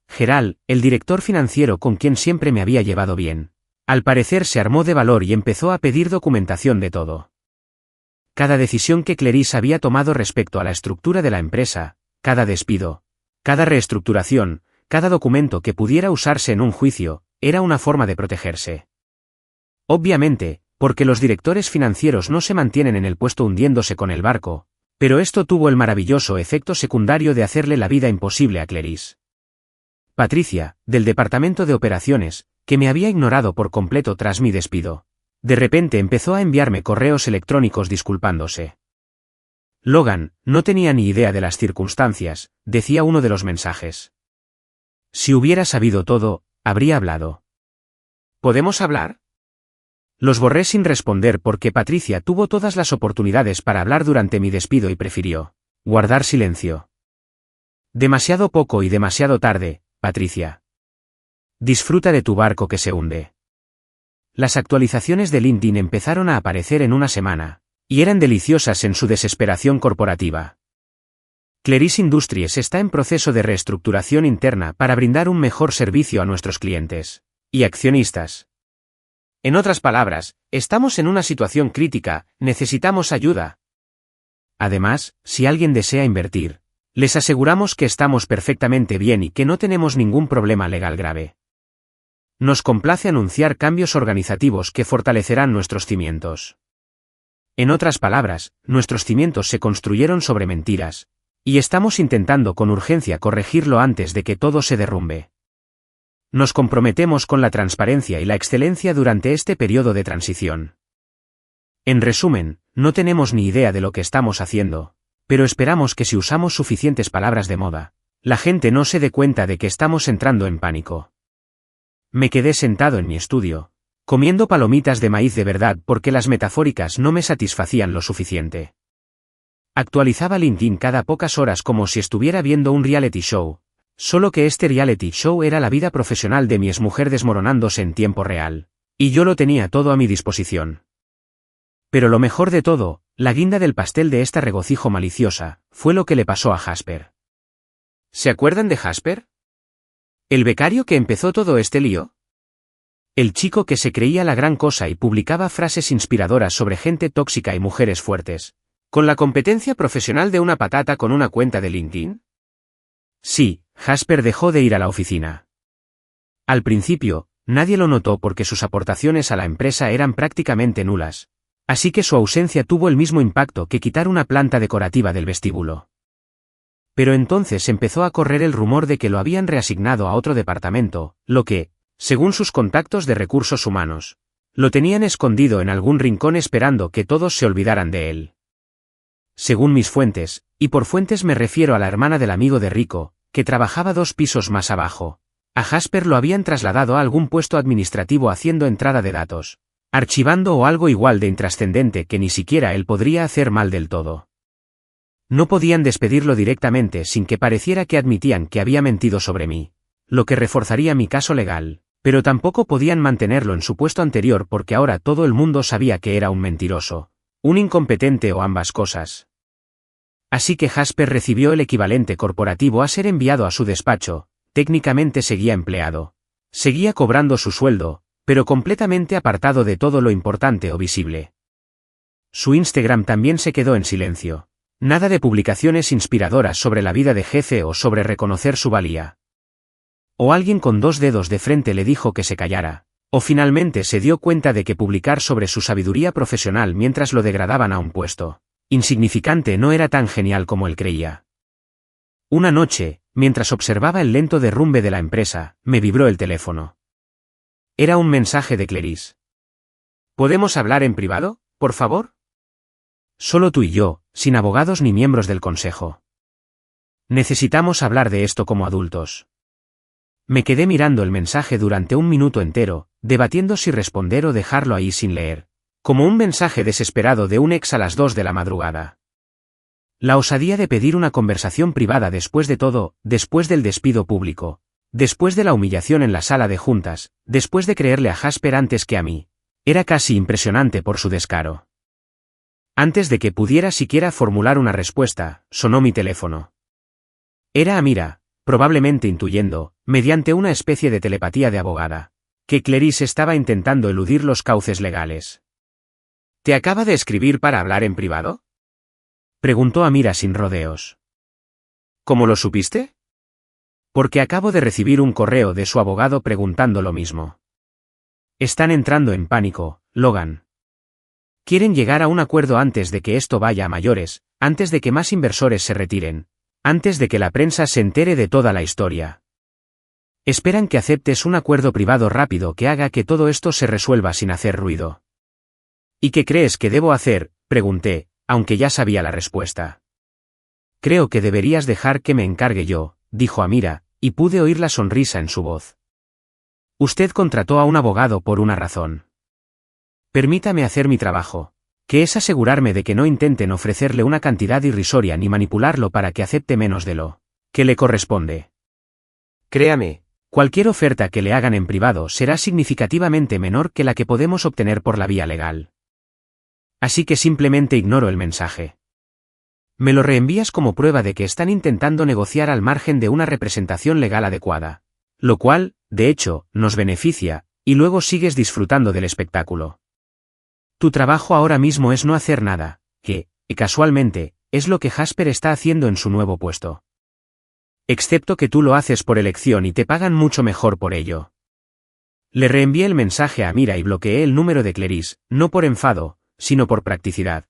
Gerald, el director financiero con quien siempre me había llevado bien, al parecer se armó de valor y empezó a pedir documentación de todo. Cada decisión que Clarice había tomado respecto a la estructura de la empresa, cada despido, cada reestructuración, cada documento que pudiera usarse en un juicio, era una forma de protegerse. Obviamente, porque los directores financieros no se mantienen en el puesto hundiéndose con el barco, pero esto tuvo el maravilloso efecto secundario de hacerle la vida imposible a Clarice. Patricia, del departamento de operaciones, que me había ignorado por completo tras mi despido, de repente empezó a enviarme correos electrónicos disculpándose. Logan, no tenía ni idea de las circunstancias, decía uno de los mensajes. Si hubiera sabido todo, habría hablado. ¿Podemos hablar? Los borré sin responder porque Patricia tuvo todas las oportunidades para hablar durante mi despido y prefirió guardar silencio. Demasiado poco y demasiado tarde, Patricia. Disfruta de tu barco que se hunde. Las actualizaciones de LinkedIn empezaron a aparecer en una semana, y eran deliciosas en su desesperación corporativa. Clarice Industries está en proceso de reestructuración interna para brindar un mejor servicio a nuestros clientes y accionistas. En otras palabras, estamos en una situación crítica, necesitamos ayuda. Además, si alguien desea invertir, les aseguramos que estamos perfectamente bien y que no tenemos ningún problema legal grave. Nos complace anunciar cambios organizativos que fortalecerán nuestros cimientos. En otras palabras, nuestros cimientos se construyeron sobre mentiras, y estamos intentando con urgencia corregirlo antes de que todo se derrumbe. Nos comprometemos con la transparencia y la excelencia durante este periodo de transición. En resumen, no tenemos ni idea de lo que estamos haciendo, pero esperamos que si usamos suficientes palabras de moda, la gente no se dé cuenta de que estamos entrando en pánico. Me quedé sentado en mi estudio, comiendo palomitas de maíz de verdad porque las metafóricas no me satisfacían lo suficiente. Actualizaba LinkedIn cada pocas horas como si estuviera viendo un reality show, solo que este reality show era la vida profesional de mi exmujer desmoronándose en tiempo real, y yo lo tenía todo a mi disposición. Pero lo mejor de todo, la guinda del pastel de esta regocijo maliciosa, fue lo que le pasó a Jasper. ¿Se acuerdan de Jasper? ¿El becario que empezó todo este lío? El chico que se creía la gran cosa y publicaba frases inspiradoras sobre gente tóxica y mujeres fuertes, con la competencia profesional de una patata con una cuenta de LinkedIn. Sí, Jasper dejó de ir a la oficina. Al principio, nadie lo notó porque sus aportaciones a la empresa eran prácticamente nulas, así que su ausencia tuvo el mismo impacto que quitar una planta decorativa del vestíbulo. Pero entonces empezó a correr el rumor de que lo habían reasignado a otro departamento, lo que, según sus contactos de recursos humanos, lo tenían escondido en algún rincón esperando que todos se olvidaran de él. Según mis fuentes, y por fuentes me refiero a la hermana del amigo de Rico, que trabajaba 2 pisos más abajo, a Jasper lo habían trasladado a algún puesto administrativo haciendo entrada de datos, archivando o algo igual de intrascendente que ni siquiera él podría hacer mal del todo. No podían despedirlo directamente sin que pareciera que admitían que había mentido sobre mí, lo que reforzaría mi caso legal, pero tampoco podían mantenerlo en su puesto anterior porque ahora todo el mundo sabía que era un mentiroso, un incompetente o ambas cosas. Así que Jasper recibió el equivalente corporativo a ser enviado a su despacho, técnicamente seguía empleado. Seguía cobrando su sueldo, pero completamente apartado de todo lo importante o visible. Su Instagram también se quedó en silencio. Nada de publicaciones inspiradoras sobre la vida de jefe o sobre reconocer su valía. O alguien con 2 dedos de frente le dijo que se callara, o finalmente se dio cuenta de que publicar sobre su sabiduría profesional mientras lo degradaban a un puesto insignificante no era tan genial como él creía. Una noche, mientras observaba el lento derrumbe de la empresa, me vibró el teléfono. Era un mensaje de Clarice. ¿Podemos hablar en privado, por favor? Solo tú y yo, sin abogados ni miembros del consejo. Necesitamos hablar de esto como adultos. Me quedé mirando el mensaje durante 1 minuto entero, debatiendo si responder o dejarlo ahí sin leer, como un mensaje desesperado de un ex a las 2 de la madrugada. La osadía de pedir una conversación privada después de todo, después del despido público, después de la humillación en la sala de juntas, después de creerle a Jasper antes que a mí, era casi impresionante por su descaro. Antes de que pudiera siquiera formular una respuesta, sonó mi teléfono. Era Amira, probablemente intuyendo, mediante una especie de telepatía de abogada, que Clarice estaba intentando eludir los cauces legales. ¿Te acaba de escribir para hablar en privado? Preguntó Amira sin rodeos. ¿Cómo lo supiste? Porque acabo de recibir un correo de su abogado preguntando lo mismo. Están entrando en pánico, Logan. Quieren llegar a un acuerdo antes de que esto vaya a mayores, antes de que más inversores se retiren, antes de que la prensa se entere de toda la historia. Esperan que aceptes un acuerdo privado rápido que haga que todo esto se resuelva sin hacer ruido. ¿Y qué crees que debo hacer?, pregunté, aunque ya sabía la respuesta. Creo que deberías dejar que me encargue yo, dijo Amira, y pude oír la sonrisa en su voz. Usted contrató a un abogado por una razón. Permítame hacer mi trabajo, que es asegurarme de que no intenten ofrecerle una cantidad irrisoria ni manipularlo para que acepte menos de lo que le corresponde. Créame, cualquier oferta que le hagan en privado será significativamente menor que la que podemos obtener por la vía legal. Así que simplemente ignoro el mensaje. Me lo reenvías como prueba de que están intentando negociar al margen de una representación legal adecuada, lo cual, de hecho, nos beneficia, y luego sigues disfrutando del espectáculo. Tu trabajo ahora mismo es no hacer nada, que, casualmente, es lo que Jasper está haciendo en su nuevo puesto. Excepto que tú lo haces por elección y te pagan mucho mejor por ello. Le reenvié el mensaje a Amira y bloqueé el número de Clarice, no por enfado, sino por practicidad.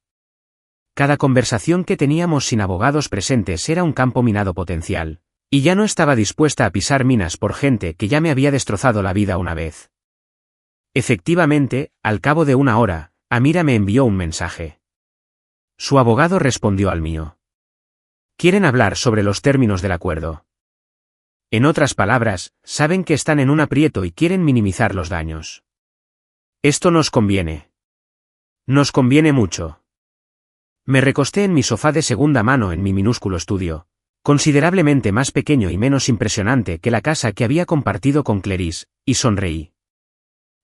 Cada conversación que teníamos sin abogados presentes era un campo minado potencial, y ya no estaba dispuesta a pisar minas por gente que ya me había destrozado la vida una vez. Efectivamente, al cabo de 1 hora, Amira me envió un mensaje. Su abogado respondió al mío. Quieren hablar sobre los términos del acuerdo. En otras palabras, saben que están en un aprieto y quieren minimizar los daños. Esto nos conviene. Nos conviene mucho. Me recosté en mi sofá de segunda mano en mi minúsculo estudio, considerablemente más pequeño y menos impresionante que la casa que había compartido con Clarice, y sonreí.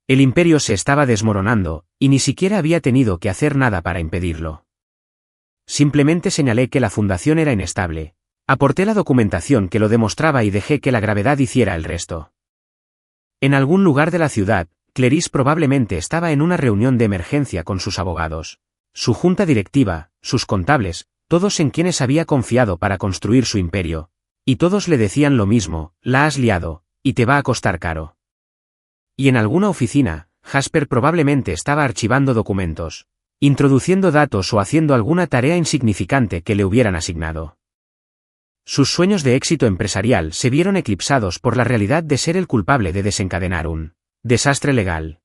El imperio se estaba desmoronando, y ni siquiera había tenido que hacer nada para impedirlo. Simplemente señalé que la fundación era inestable, aporté la documentación que lo demostraba y dejé que la gravedad hiciera el resto. En algún lugar de la ciudad, Clarice probablemente estaba en una reunión de emergencia con sus abogados, su junta directiva, sus contables, todos en quienes había confiado para construir su imperio, y todos le decían lo mismo: la has liado, y te va a costar caro. Y en alguna oficina, Jasper probablemente estaba archivando documentos, introduciendo datos o haciendo alguna tarea insignificante que le hubieran asignado. Sus sueños de éxito empresarial se vieron eclipsados por la realidad de ser el culpable de desencadenar un desastre legal.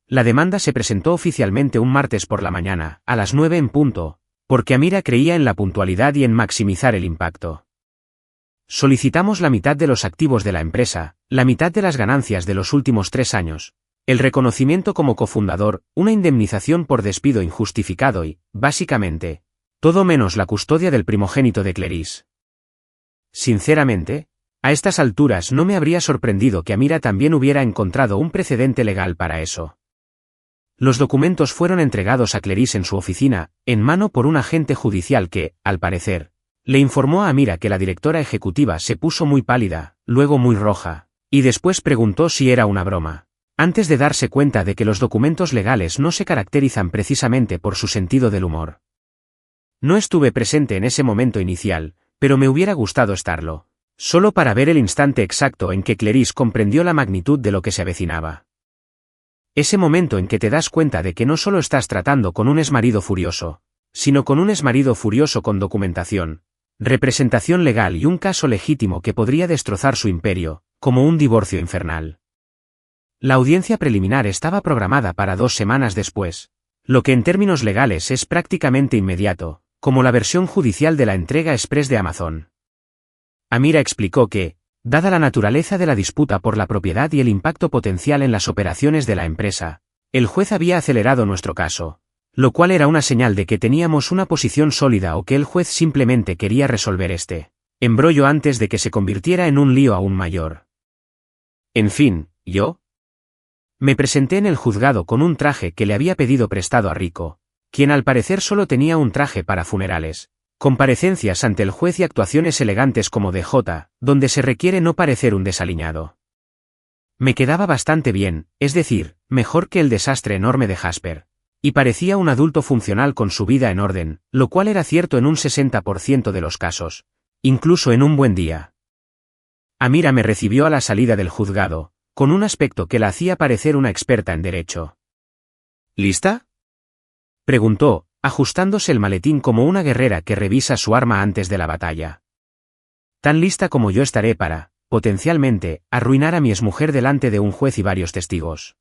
La demanda se presentó oficialmente un martes por la mañana, a las 9 en punto, porque Amira creía en la puntualidad y en maximizar el impacto. Solicitamos la mitad de los activos de la empresa, la mitad de las ganancias de los últimos 3 años, el reconocimiento como cofundador, una indemnización por despido injustificado y, básicamente, todo menos la custodia del primogénito de Clarice. Sinceramente, a estas alturas no me habría sorprendido que Amira también hubiera encontrado un precedente legal para eso. Los documentos fueron entregados a Clarice en su oficina, en mano por un agente judicial que, al parecer, le informó a Amira que la directora ejecutiva se puso muy pálida, luego muy roja, y después preguntó si era una broma, antes de darse cuenta de que los documentos legales no se caracterizan precisamente por su sentido del humor. No estuve presente en ese momento inicial, pero me hubiera gustado estarlo, solo para ver el instante exacto en que Clarice comprendió la magnitud de lo que se avecinaba. Ese momento en que te das cuenta de que no solo estás tratando con un exmarido furioso, sino con un exmarido furioso con documentación, representación legal y un caso legítimo que podría destrozar su imperio, como un divorcio infernal. La audiencia preliminar estaba programada para 2 semanas después, lo que en términos legales es prácticamente inmediato, como la versión judicial de la entrega express de Amazon. Amira explicó que, dada la naturaleza de la disputa por la propiedad y el impacto potencial en las operaciones de la empresa, el juez había acelerado nuestro caso, lo cual era una señal de que teníamos una posición sólida o que el juez simplemente quería resolver este embrollo antes de que se convirtiera en un lío aún mayor. En fin, yo me presenté en el juzgado con un traje que le había pedido prestado a Rico, quien al parecer solo tenía un traje para funerales, comparecencias ante el juez y actuaciones elegantes como DJ, donde se requiere no parecer un desaliñado. Me quedaba bastante bien, es decir, mejor que el desastre enorme de Jasper, y parecía un adulto funcional con su vida en orden, lo cual era cierto en un 60% de los casos, incluso en un buen día. Amira me recibió a la salida del juzgado, con un aspecto que la hacía parecer una experta en derecho. ¿Lista?, preguntó, ajustándose el maletín como una guerrera que revisa su arma antes de la batalla. Tan lista como yo estaré para, potencialmente, arruinar a mi exmujer delante de un juez y varios testigos.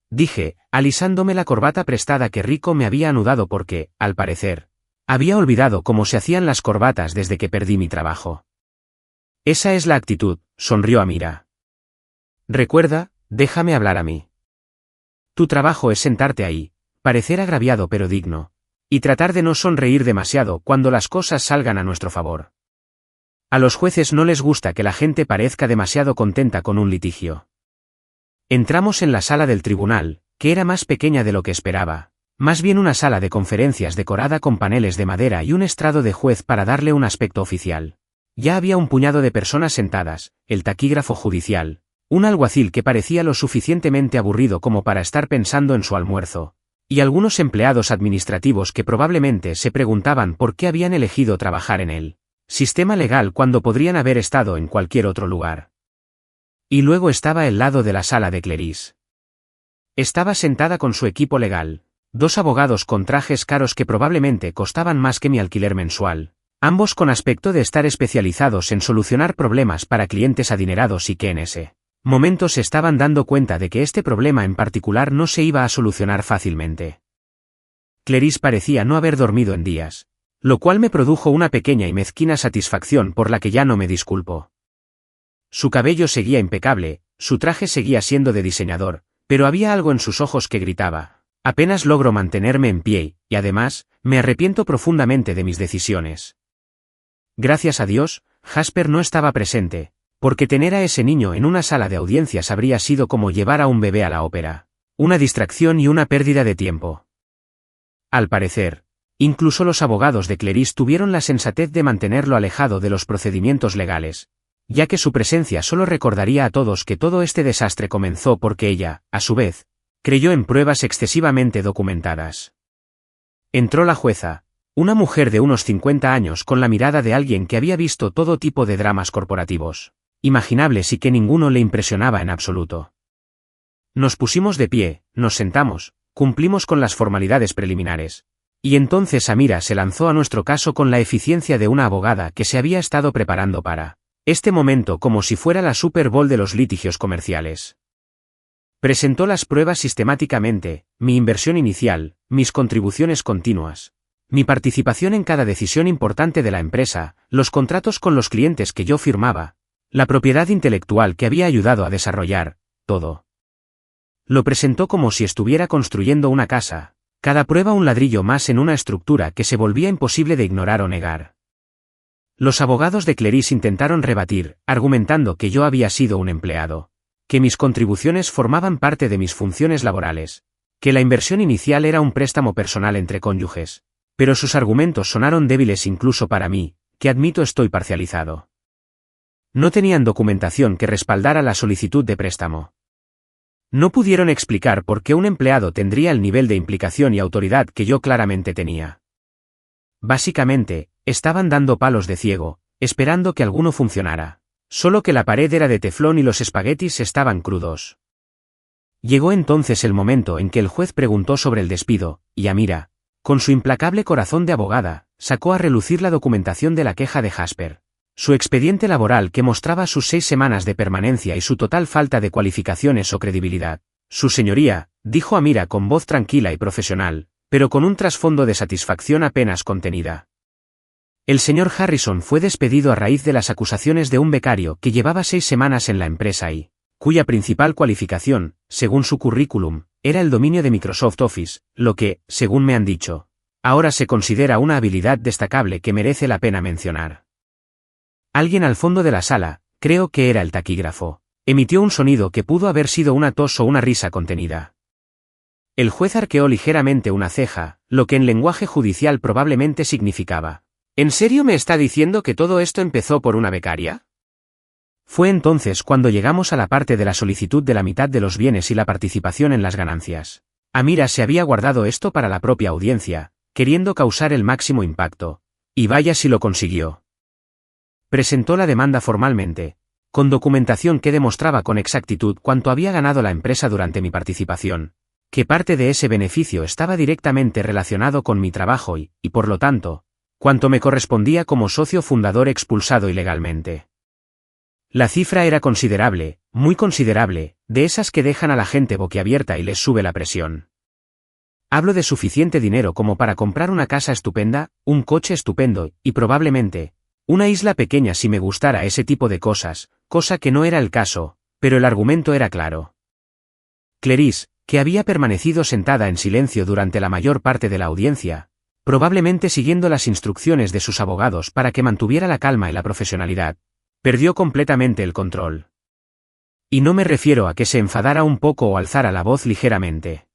Dije, alisándome la corbata prestada que Rico me había anudado porque, al parecer, había olvidado cómo se hacían las corbatas desde que perdí mi trabajo. Esa es la actitud, sonrió Amira. Recuerda, déjame hablar a mí. Tu trabajo es sentarte ahí, parecer agraviado pero digno, y tratar de no sonreír demasiado cuando las cosas salgan a nuestro favor. A los jueces no les gusta que la gente parezca demasiado contenta con un litigio. Entramos en la sala del tribunal, que era más pequeña de lo que esperaba, más bien una sala de conferencias decorada con paneles de madera y un estrado de juez para darle un aspecto oficial. Ya había un puñado de personas sentadas, el taquígrafo judicial, un alguacil que parecía lo suficientemente aburrido como para estar pensando en su almuerzo, y algunos empleados administrativos que probablemente se preguntaban por qué habían elegido trabajar en el sistema legal cuando podrían haber estado en cualquier otro lugar. Y luego estaba el lado de la sala de Clarice. Estaba sentada con su equipo legal, 2 abogados con trajes caros que probablemente costaban más que mi alquiler mensual, ambos con aspecto de estar especializados en solucionar problemas para clientes adinerados y que en ese momento se estaban dando cuenta de que este problema en particular no se iba a solucionar fácilmente. Clarice parecía no haber dormido en días, lo cual me produjo una pequeña y mezquina satisfacción por la que ya no me disculpo. Su cabello seguía impecable, su traje seguía siendo de diseñador, pero había algo en sus ojos que gritaba: apenas logro mantenerme en pie, y además, me arrepiento profundamente de mis decisiones. Gracias a Dios, Jasper no estaba presente, porque tener a ese niño en una sala de audiencias habría sido como llevar a un bebé a la ópera. Una distracción y una pérdida de tiempo. Al parecer, incluso los abogados de Clarice tuvieron la sensatez de mantenerlo alejado de los procedimientos legales, ya que su presencia solo recordaría a todos que todo este desastre comenzó porque ella, a su vez, creyó en pruebas excesivamente documentadas. Entró la jueza, una mujer de unos 50 años con la mirada de alguien que había visto todo tipo de dramas corporativos, imaginables y que ninguno le impresionaba en absoluto. Nos pusimos de pie, nos sentamos, cumplimos con las formalidades preliminares. Y entonces Amira se lanzó a nuestro caso con la eficiencia de una abogada que se había estado preparando para este momento como si fuera la Super Bowl de los litigios comerciales. Presentó las pruebas sistemáticamente, mi inversión inicial, mis contribuciones continuas, mi participación en cada decisión importante de la empresa, los contratos con los clientes que yo firmaba, la propiedad intelectual que había ayudado a desarrollar, todo. Lo presentó como si estuviera construyendo una casa, cada prueba un ladrillo más en una estructura que se volvía imposible de ignorar o negar. Los abogados de Clarice intentaron rebatir, argumentando que yo había sido un empleado, que mis contribuciones formaban parte de mis funciones laborales, que la inversión inicial era un préstamo personal entre cónyuges, pero sus argumentos sonaron débiles incluso para mí, que admito estoy parcializado. No tenían documentación que respaldara la solicitud de préstamo. No pudieron explicar por qué un empleado tendría el nivel de implicación y autoridad que yo claramente tenía. Básicamente, estaban dando palos de ciego, esperando que alguno funcionara. Solo que la pared era de teflón y los espaguetis estaban crudos. Llegó entonces el momento en que el juez preguntó sobre el despido, y Amira, con su implacable corazón de abogada, sacó a relucir la documentación de la queja de Jasper. Su expediente laboral que mostraba sus 6 semanas de permanencia y su total falta de cualificaciones o credibilidad. Su señoría, dijo Amira con voz tranquila y profesional, pero con un trasfondo de satisfacción apenas contenida. El señor Harrison fue despedido a raíz de las acusaciones de un becario que llevaba 6 semanas en la empresa y cuya principal cualificación, según su currículum, era el dominio de Microsoft Office, lo que, según me han dicho, ahora se considera una habilidad destacable que merece la pena mencionar. Alguien al fondo de la sala, creo que era el taquígrafo, emitió un sonido que pudo haber sido una tos o una risa contenida. El juez arqueó ligeramente una ceja, lo que en lenguaje judicial probablemente significaba: ¿en serio me está diciendo que todo esto empezó por una becaria? Fue entonces cuando llegamos a la parte de la solicitud de la mitad de los bienes y la participación en las ganancias. Amira se había guardado esto para la propia audiencia, queriendo causar el máximo impacto. Y vaya si lo consiguió. Presentó la demanda formalmente, con documentación que demostraba con exactitud cuánto había ganado la empresa durante mi participación, que parte de ese beneficio estaba directamente relacionado con mi trabajo y, por lo tanto, cuánto me correspondía como socio fundador expulsado ilegalmente. La cifra era considerable, muy considerable, de esas que dejan a la gente boquiabierta y les sube la presión. Hablo de suficiente dinero como para comprar una casa estupenda, un coche estupendo, y probablemente, una isla pequeña si me gustara ese tipo de cosas, cosa que no era el caso, pero el argumento era claro. Clarice, que había permanecido sentada en silencio durante la mayor parte de la audiencia, probablemente siguiendo las instrucciones de sus abogados para que mantuviera la calma y la profesionalidad, perdió completamente el control. Y no me refiero a que se enfadara un poco o alzara la voz ligeramente.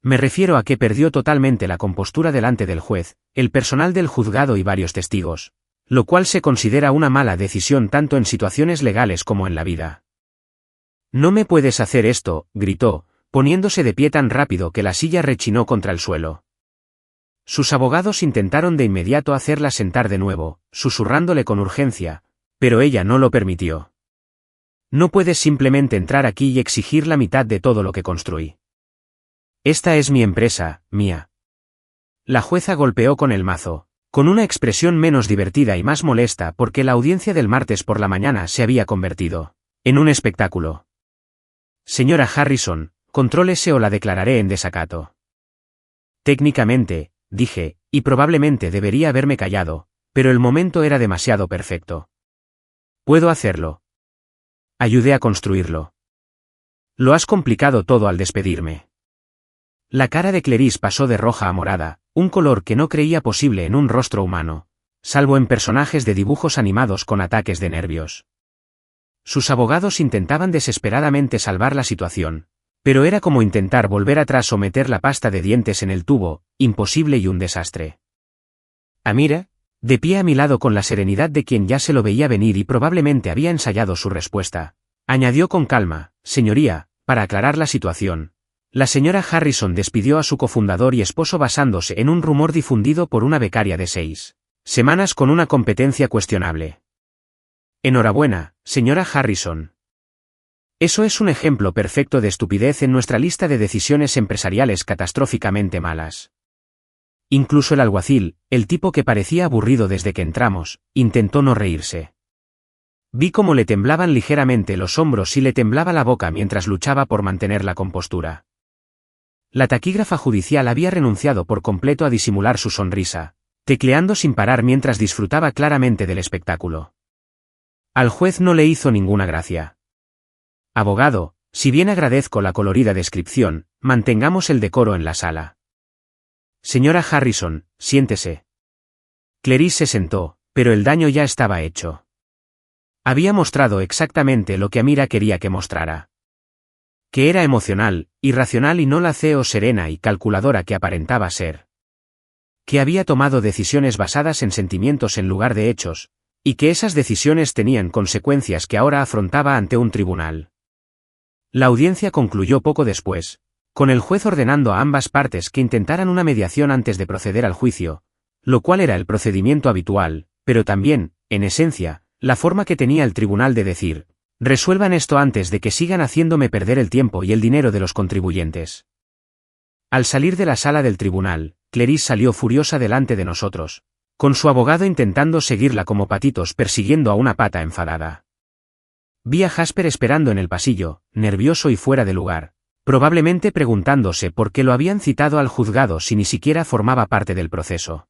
Me refiero a que perdió totalmente la compostura delante del juez, el personal del juzgado y varios testigos, lo cual se considera una mala decisión tanto en situaciones legales como en la vida. «No me puedes hacer esto», gritó, poniéndose de pie tan rápido que la silla rechinó contra el suelo. Sus abogados intentaron de inmediato hacerla sentar de nuevo, susurrándole con urgencia, pero ella no lo permitió. «No puedes simplemente entrar aquí y exigir la mitad de todo lo que construí. Esta es mi empresa, mía». La jueza golpeó con el mazo, con una expresión menos divertida y más molesta porque la audiencia del martes por la mañana se había convertido en un espectáculo. «Señora Harrison, contrólese o la declararé en desacato». Técnicamente, dije, y probablemente debería haberme callado, pero el momento era demasiado perfecto. «Puedo hacerlo». Ayudé a construirlo. Lo has complicado todo al despedirme. La cara de Clarice pasó de roja a morada, un color que no creía posible en un rostro humano, salvo en personajes de dibujos animados con ataques de nervios. Sus abogados intentaban desesperadamente salvar la situación, pero era como intentar volver atrás o meter la pasta de dientes en el tubo, imposible y un desastre. Amira, de pie a mi lado con la serenidad de quien ya se lo veía venir y probablemente había ensayado su respuesta, añadió con calma: señoría, para aclarar la situación. La señora Harrison despidió a su cofundador y esposo basándose en un rumor difundido por una becaria de 6 semanas con una competencia cuestionable. Enhorabuena, señora Harrison. Eso es un ejemplo perfecto de estupidez en nuestra lista de decisiones empresariales catastróficamente malas. Incluso el alguacil, el tipo que parecía aburrido desde que entramos, intentó no reírse. Vi cómo le temblaban ligeramente los hombros y le temblaba la boca mientras luchaba por mantener la compostura. La taquígrafa judicial había renunciado por completo a disimular su sonrisa, tecleando sin parar mientras disfrutaba claramente del espectáculo. Al juez no le hizo ninguna gracia. Abogado, si bien agradezco la colorida descripción, mantengamos el decoro en la sala. Señora Harrison, siéntese. Clarice se sentó, pero el daño ya estaba hecho. Había mostrado exactamente lo que Amira quería que mostrara. Que era emocional, irracional y no la CEO serena y calculadora que aparentaba ser. Que había tomado decisiones basadas en sentimientos en lugar de hechos, y que esas decisiones tenían consecuencias que ahora afrontaba ante un tribunal. La audiencia concluyó poco después, con el juez ordenando a ambas partes que intentaran una mediación antes de proceder al juicio, lo cual era el procedimiento habitual, pero también, en esencia, la forma que tenía el tribunal de decir: resuelvan esto antes de que sigan haciéndome perder el tiempo y el dinero de los contribuyentes. Al salir de la sala del tribunal, Clarice salió furiosa delante de nosotros, con su abogado intentando seguirla como patitos persiguiendo a una pata enfadada. Vi a Jasper esperando en el pasillo, nervioso y fuera de lugar, probablemente preguntándose por qué lo habían citado al juzgado si ni siquiera formaba parte del proceso.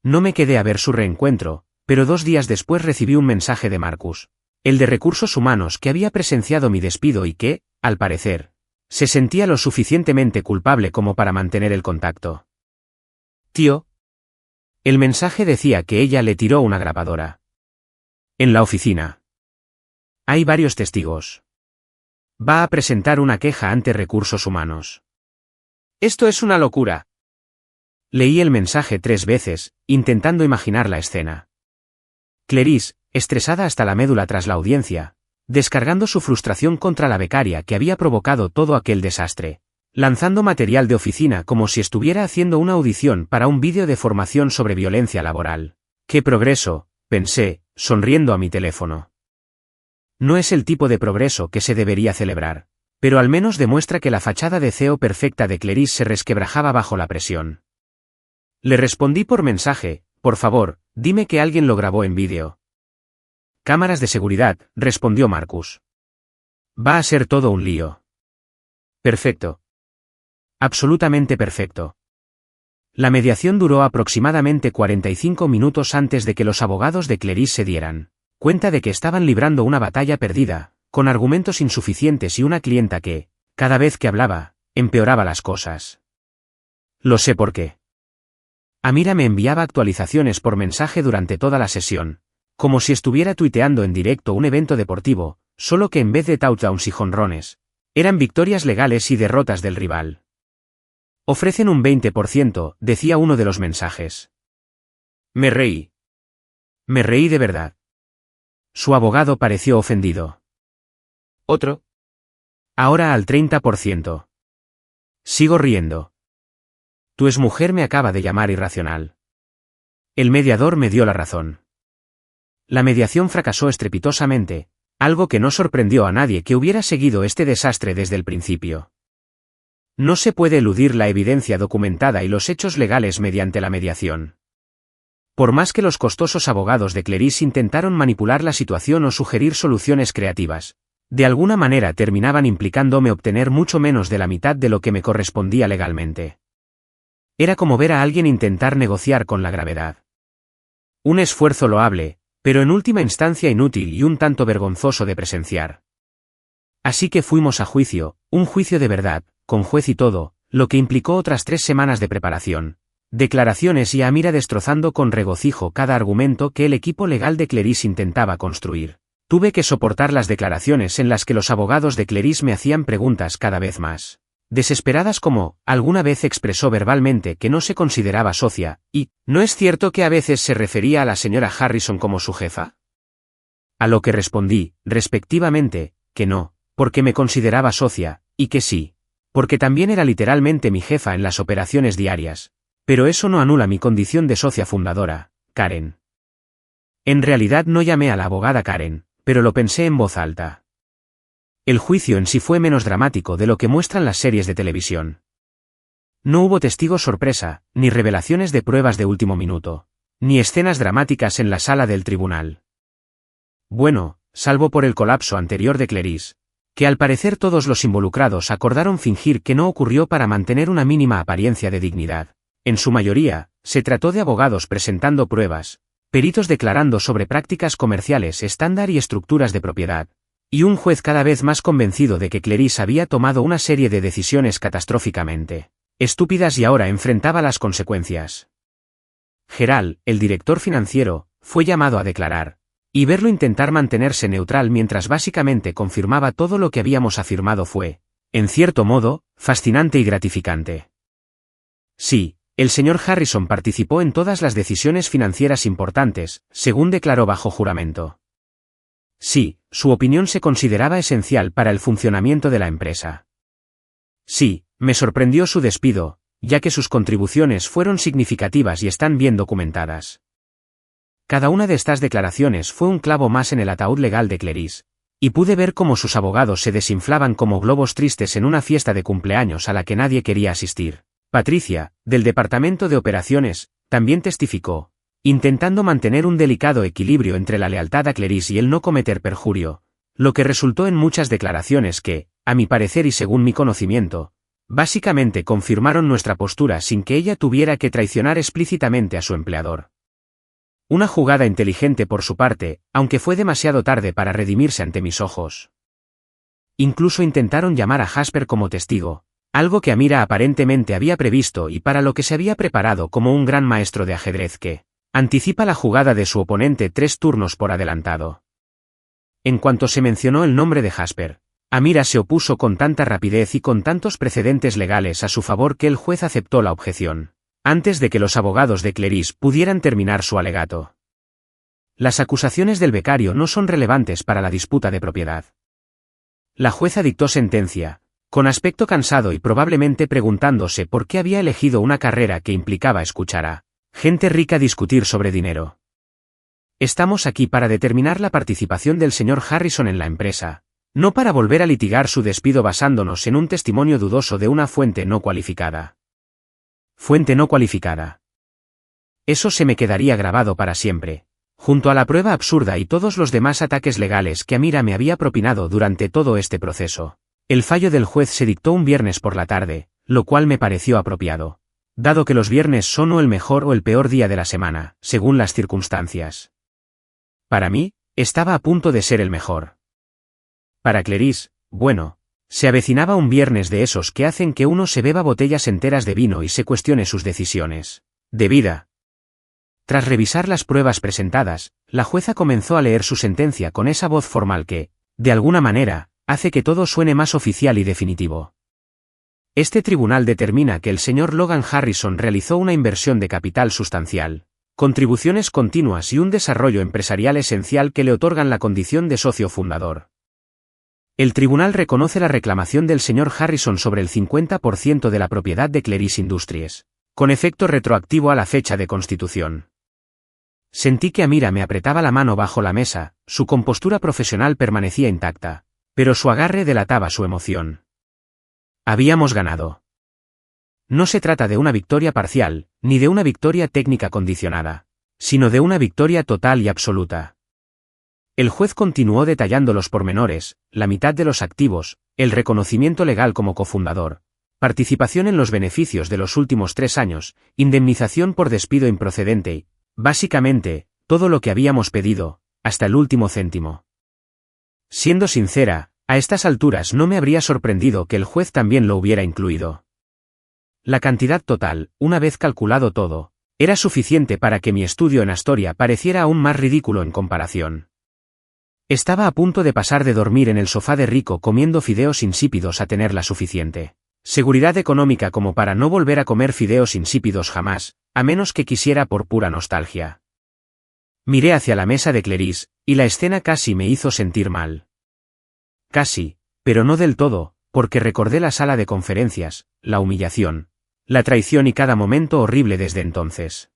No me quedé a ver su reencuentro, pero 2 días después recibí un mensaje de Marcus, el de Recursos Humanos, que había presenciado mi despido y que, al parecer, se sentía lo suficientemente culpable como para mantener el contacto. Tío. El mensaje decía que ella le tiró una grabadora. En la oficina. Hay varios testigos. Va a presentar una queja ante Recursos Humanos. Esto es una locura. Leí el mensaje 3 veces, intentando imaginar la escena. Clarice, estresada hasta la médula tras la audiencia, descargando su frustración contra la becaria que había provocado todo aquel desastre, lanzando material de oficina como si estuviera haciendo una audición para un vídeo de formación sobre violencia laboral. ¡Qué progreso!, pensé, sonriendo a mi teléfono. No es el tipo de progreso que se debería celebrar, pero al menos demuestra que la fachada de CEO perfecta de Clarice se resquebrajaba bajo la presión. Le respondí por mensaje: por favor, dime que alguien lo grabó en vídeo. Cámaras de seguridad, respondió Marcus. Va a ser todo un lío. Perfecto. Absolutamente perfecto. La mediación duró aproximadamente 45 minutos antes de que los abogados de Clarice se dieran cuenta de que estaban librando una batalla perdida, con argumentos insuficientes y una clienta que, cada vez que hablaba, empeoraba las cosas. Lo sé por qué. Amira me enviaba actualizaciones por mensaje durante toda la sesión, como si estuviera tuiteando en directo un evento deportivo, solo que en vez de touchdowns y jonrones, eran victorias legales y derrotas del rival. Ofrecen un 20%, decía uno de los mensajes. Me reí. Me reí de verdad. Su abogado pareció ofendido. Otro. Ahora al 30%. Sigo riendo. Tu exmujer me acaba de llamar irracional. El mediador me dio la razón. La mediación fracasó estrepitosamente, algo que no sorprendió a nadie que hubiera seguido este desastre desde el principio. No se puede eludir la evidencia documentada y los hechos legales mediante la mediación. Por más que los costosos abogados de Clarice intentaron manipular la situación o sugerir soluciones creativas, de alguna manera terminaban implicándome obtener mucho menos de la mitad de lo que me correspondía legalmente. Era como ver a alguien intentar negociar con la gravedad. Un esfuerzo loable, pero en última instancia inútil y un tanto vergonzoso de presenciar. Así que fuimos a juicio, un juicio de verdad, con juez y todo, lo que implicó otras 3 semanas de preparación, declaraciones y a Amira destrozando con regocijo cada argumento que el equipo legal de Cleris intentaba construir. Tuve que soportar las declaraciones en las que los abogados de Cleris me hacían preguntas cada vez más desesperadas como, alguna vez expresó verbalmente que no se consideraba socia, y, ¿no es cierto que a veces se refería a la señora Harrison como su jefa? A lo que respondí, respectivamente, que no, porque me consideraba socia, y que sí, porque también era literalmente mi jefa en las operaciones diarias. Pero eso no anula mi condición de socia fundadora, Karen. En realidad no llamé a la abogada Karen, pero lo pensé en voz alta. El juicio en sí fue menos dramático de lo que muestran las series de televisión. No hubo testigos sorpresa, ni revelaciones de pruebas de último minuto, ni escenas dramáticas en la sala del tribunal. Bueno, salvo por el colapso anterior de Cleris, que al parecer todos los involucrados acordaron fingir que no ocurrió para mantener una mínima apariencia de dignidad. En su mayoría, se trató de abogados presentando pruebas, peritos declarando sobre prácticas comerciales estándar y estructuras de propiedad, y un juez cada vez más convencido de que Cleris había tomado una serie de decisiones catastróficamente estúpidas y ahora enfrentaba las consecuencias. Geral, el director financiero, fue llamado a declarar, y verlo intentar mantenerse neutral mientras básicamente confirmaba todo lo que habíamos afirmado fue, en cierto modo, fascinante y gratificante. Sí, el señor Harrison participó en todas las decisiones financieras importantes, según declaró bajo juramento. Sí, su opinión se consideraba esencial para el funcionamiento de la empresa. Sí, me sorprendió su despido, ya que sus contribuciones fueron significativas y están bien documentadas. Cada una de estas declaraciones fue un clavo más en el ataúd legal de Cleris, y pude ver cómo sus abogados se desinflaban como globos tristes en una fiesta de cumpleaños a la que nadie quería asistir. Patricia, del Departamento de Operaciones, también testificó, intentando mantener un delicado equilibrio entre la lealtad a Cleris y el no cometer perjurio, lo que resultó en muchas declaraciones que, a mi parecer y según mi conocimiento, básicamente confirmaron nuestra postura sin que ella tuviera que traicionar explícitamente a su empleador. Una jugada inteligente por su parte, aunque fue demasiado tarde para redimirse ante mis ojos. Incluso intentaron llamar a Jasper como testigo, algo que Amira aparentemente había previsto y para lo que se había preparado como un gran maestro de ajedrez que anticipa la jugada de su oponente 3 turnos por adelantado. En cuanto se mencionó el nombre de Jasper, Amira se opuso con tanta rapidez y con tantos precedentes legales a su favor que el juez aceptó la objeción, antes de que los abogados de Cleris pudieran terminar su alegato. Las acusaciones del becario no son relevantes para la disputa de propiedad. La jueza dictó sentencia, con aspecto cansado y probablemente preguntándose por qué había elegido una carrera que implicaba escuchar a gente rica discutir sobre dinero. Estamos aquí para determinar la participación del señor Harrison en la empresa, no para volver a litigar su despido basándonos en un testimonio dudoso de una fuente no cualificada. Fuente no cualificada. Eso se me quedaría grabado para siempre, junto a la prueba absurda y todos los demás ataques legales que Amira me había propinado durante todo este proceso. El fallo del juez se dictó un viernes por la tarde, lo cual me pareció apropiado, dado que los viernes son o el mejor o el peor día de la semana, según las circunstancias. Para mí, estaba a punto de ser el mejor. Para Cleris, bueno, se avecinaba un viernes de esos que hacen que uno se beba botellas enteras de vino y se cuestione sus decisiones de vida. Tras revisar las pruebas presentadas, la jueza comenzó a leer su sentencia con esa voz formal que, de alguna manera, hace que todo suene más oficial y definitivo. Este tribunal determina que el señor Logan Harrison realizó una inversión de capital sustancial, contribuciones continuas y un desarrollo empresarial esencial que le otorgan la condición de socio fundador. El tribunal reconoce la reclamación del señor Harrison sobre el 50% de la propiedad de Cleris Industries, con efecto retroactivo a la fecha de constitución. Sentí que Amira me apretaba la mano bajo la mesa, su compostura profesional permanecía intacta, pero su agarre delataba su emoción. Habíamos ganado. No se trata de una victoria parcial, ni de una victoria técnica condicionada, sino de una victoria total y absoluta. El juez continuó detallando los pormenores, la mitad de los activos, el reconocimiento legal como cofundador, participación en los beneficios de los últimos 3 años, indemnización por despido improcedente y, básicamente, todo lo que habíamos pedido, hasta el último céntimo. Siendo sincera, a estas alturas no me habría sorprendido que el juez también lo hubiera incluido. La cantidad total, una vez calculado todo, era suficiente para que mi estudio en Astoria pareciera aún más ridículo en comparación. Estaba a punto de pasar de dormir en el sofá de Rico comiendo fideos insípidos a tener la suficiente seguridad económica como para no volver a comer fideos insípidos jamás, a menos que quisiera por pura nostalgia. Miré hacia la mesa de Clarice, y la escena casi me hizo sentir mal. Casi, pero no del todo, porque recordé la sala de conferencias, la humillación, la traición y cada momento horrible desde entonces.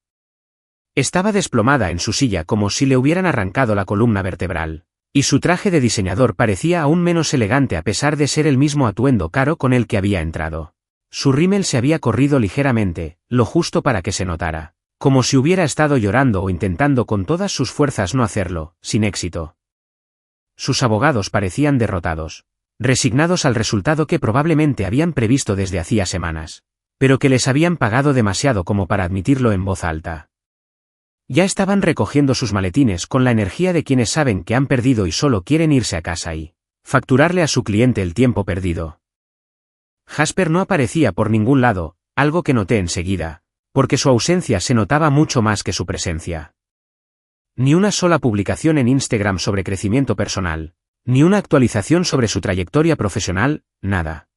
Estaba desplomada en su silla como si le hubieran arrancado la columna vertebral. Y su traje de diseñador parecía aún menos elegante a pesar de ser el mismo atuendo caro con el que había entrado. Su rímel se había corrido ligeramente, lo justo para que se notara, como si hubiera estado llorando o intentando con todas sus fuerzas no hacerlo, sin éxito. Sus abogados parecían derrotados, resignados al resultado que probablemente habían previsto desde hacía semanas, pero que les habían pagado demasiado como para admitirlo en voz alta. Ya estaban recogiendo sus maletines con la energía de quienes saben que han perdido y solo quieren irse a casa y facturarle a su cliente el tiempo perdido. Jasper no aparecía por ningún lado, algo que noté enseguida, porque su ausencia se notaba mucho más que su presencia. Ni una sola publicación en Instagram sobre crecimiento personal, ni una actualización sobre su trayectoria profesional, nada.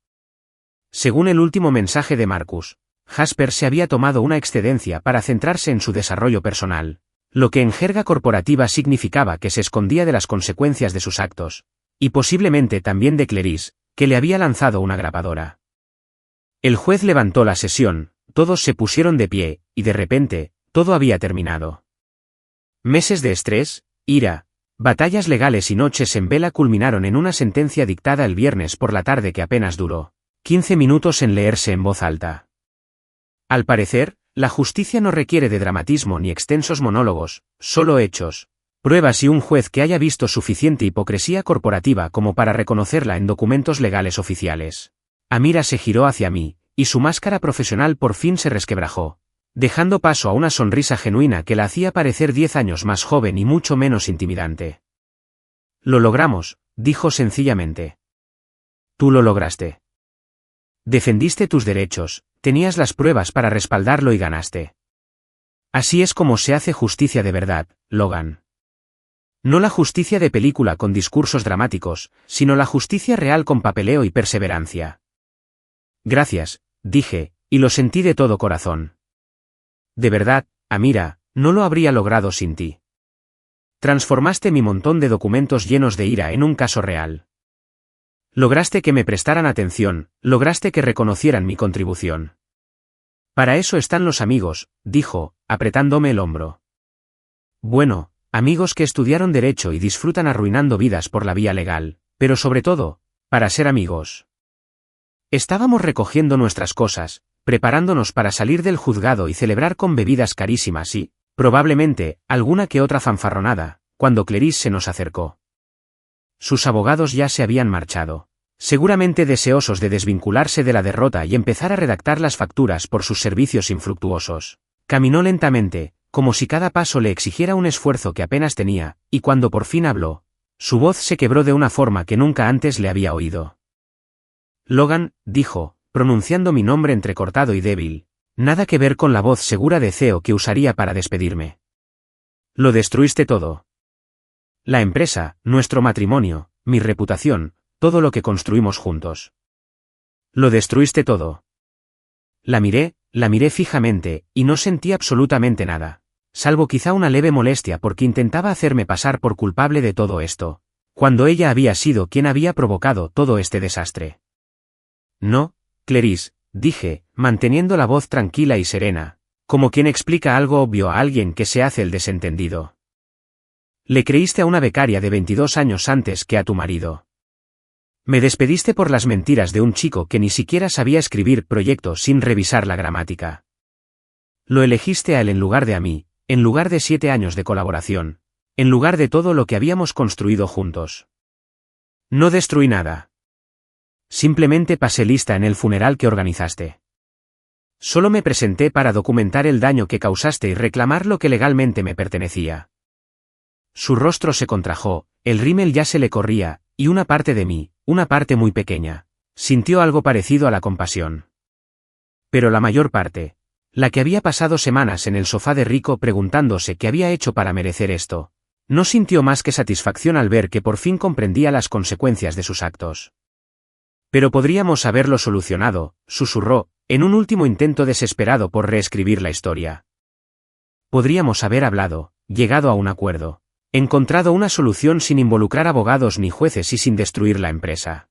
Según el último mensaje de Marcus, Jasper se había tomado una excedencia para centrarse en su desarrollo personal, lo que en jerga corporativa significaba que se escondía de las consecuencias de sus actos, y posiblemente también de Clarice, que le había lanzado una grabadora. El juez levantó la sesión, todos se pusieron de pie, y de repente, todo había terminado. Meses de estrés, ira, batallas legales y noches en vela culminaron en una sentencia dictada el viernes por la tarde que apenas duró 15 minutos en leerse en voz alta. Al parecer, la justicia no requiere de dramatismo ni extensos monólogos, solo hechos, pruebas y un juez que haya visto suficiente hipocresía corporativa como para reconocerla en documentos legales oficiales. Amira se giró hacia mí, y su máscara profesional por fin se resquebrajó, dejando paso a una sonrisa genuina que la hacía parecer 10 años más joven y mucho menos intimidante. Lo logramos, dijo sencillamente. Tú lo lograste. Defendiste tus derechos, tenías las pruebas para respaldarlo y ganaste. Así es como se hace justicia de verdad, Logan. No la justicia de película con discursos dramáticos, sino la justicia real con papeleo y perseverancia. Gracias, dije, y lo sentí de todo corazón. De verdad, Amira, no lo habría logrado sin ti. Transformaste mi montón de documentos llenos de ira en un caso real. Lograste que me prestaran atención, lograste que reconocieran mi contribución. Para eso están los amigos, dijo, apretándome el hombro. Bueno, amigos que estudiaron derecho y disfrutan arruinando vidas por la vía legal, pero sobre todo, para ser amigos. Estábamos recogiendo nuestras cosas, preparándonos para salir del juzgado y celebrar con bebidas carísimas y, probablemente, alguna que otra fanfarronada, cuando Clarice se nos acercó. Sus abogados ya se habían marchado, seguramente deseosos de desvincularse de la derrota y empezar a redactar las facturas por sus servicios infructuosos. Caminó lentamente, como si cada paso le exigiera un esfuerzo que apenas tenía, y cuando por fin habló, su voz se quebró de una forma que nunca antes le había oído. Logan, dijo, pronunciando mi nombre entrecortado y débil, nada que ver con la voz segura de CEO que usaría para despedirme. Lo destruiste todo. La empresa, nuestro matrimonio, mi reputación, todo lo que construimos juntos. Lo destruiste todo. La miré fijamente, y no sentí absolutamente nada, salvo quizá una leve molestia porque intentaba hacerme pasar por culpable de todo esto, cuando ella había sido quien había provocado todo este desastre. No, Clarice, dije, manteniendo la voz tranquila y serena, como quien explica algo obvio a alguien que se hace el desentendido. Le creíste a una becaria de 22 años antes que a tu marido. Me despediste por las mentiras de un chico que ni siquiera sabía escribir proyectos sin revisar la gramática. Lo elegiste a él en lugar de a mí, en lugar de 7 años de colaboración, en lugar de todo lo que habíamos construido juntos. No destruí nada. Simplemente pasé lista en el funeral que organizaste. Solo me presenté para documentar el daño que causaste y reclamar lo que legalmente me pertenecía. Su rostro se contrajo, el rímel ya se le corría, y una parte de mí, una parte muy pequeña, sintió algo parecido a la compasión. Pero la mayor parte, la que había pasado semanas en el sofá de Rico preguntándose qué había hecho para merecer esto, no sintió más que satisfacción al ver que por fin comprendía las consecuencias de sus actos. Pero podríamos haberlo solucionado, susurró, en un último intento desesperado por reescribir la historia. Podríamos haber hablado, llegado a un acuerdo, encontrado una solución sin involucrar abogados ni jueces y sin destruir la empresa.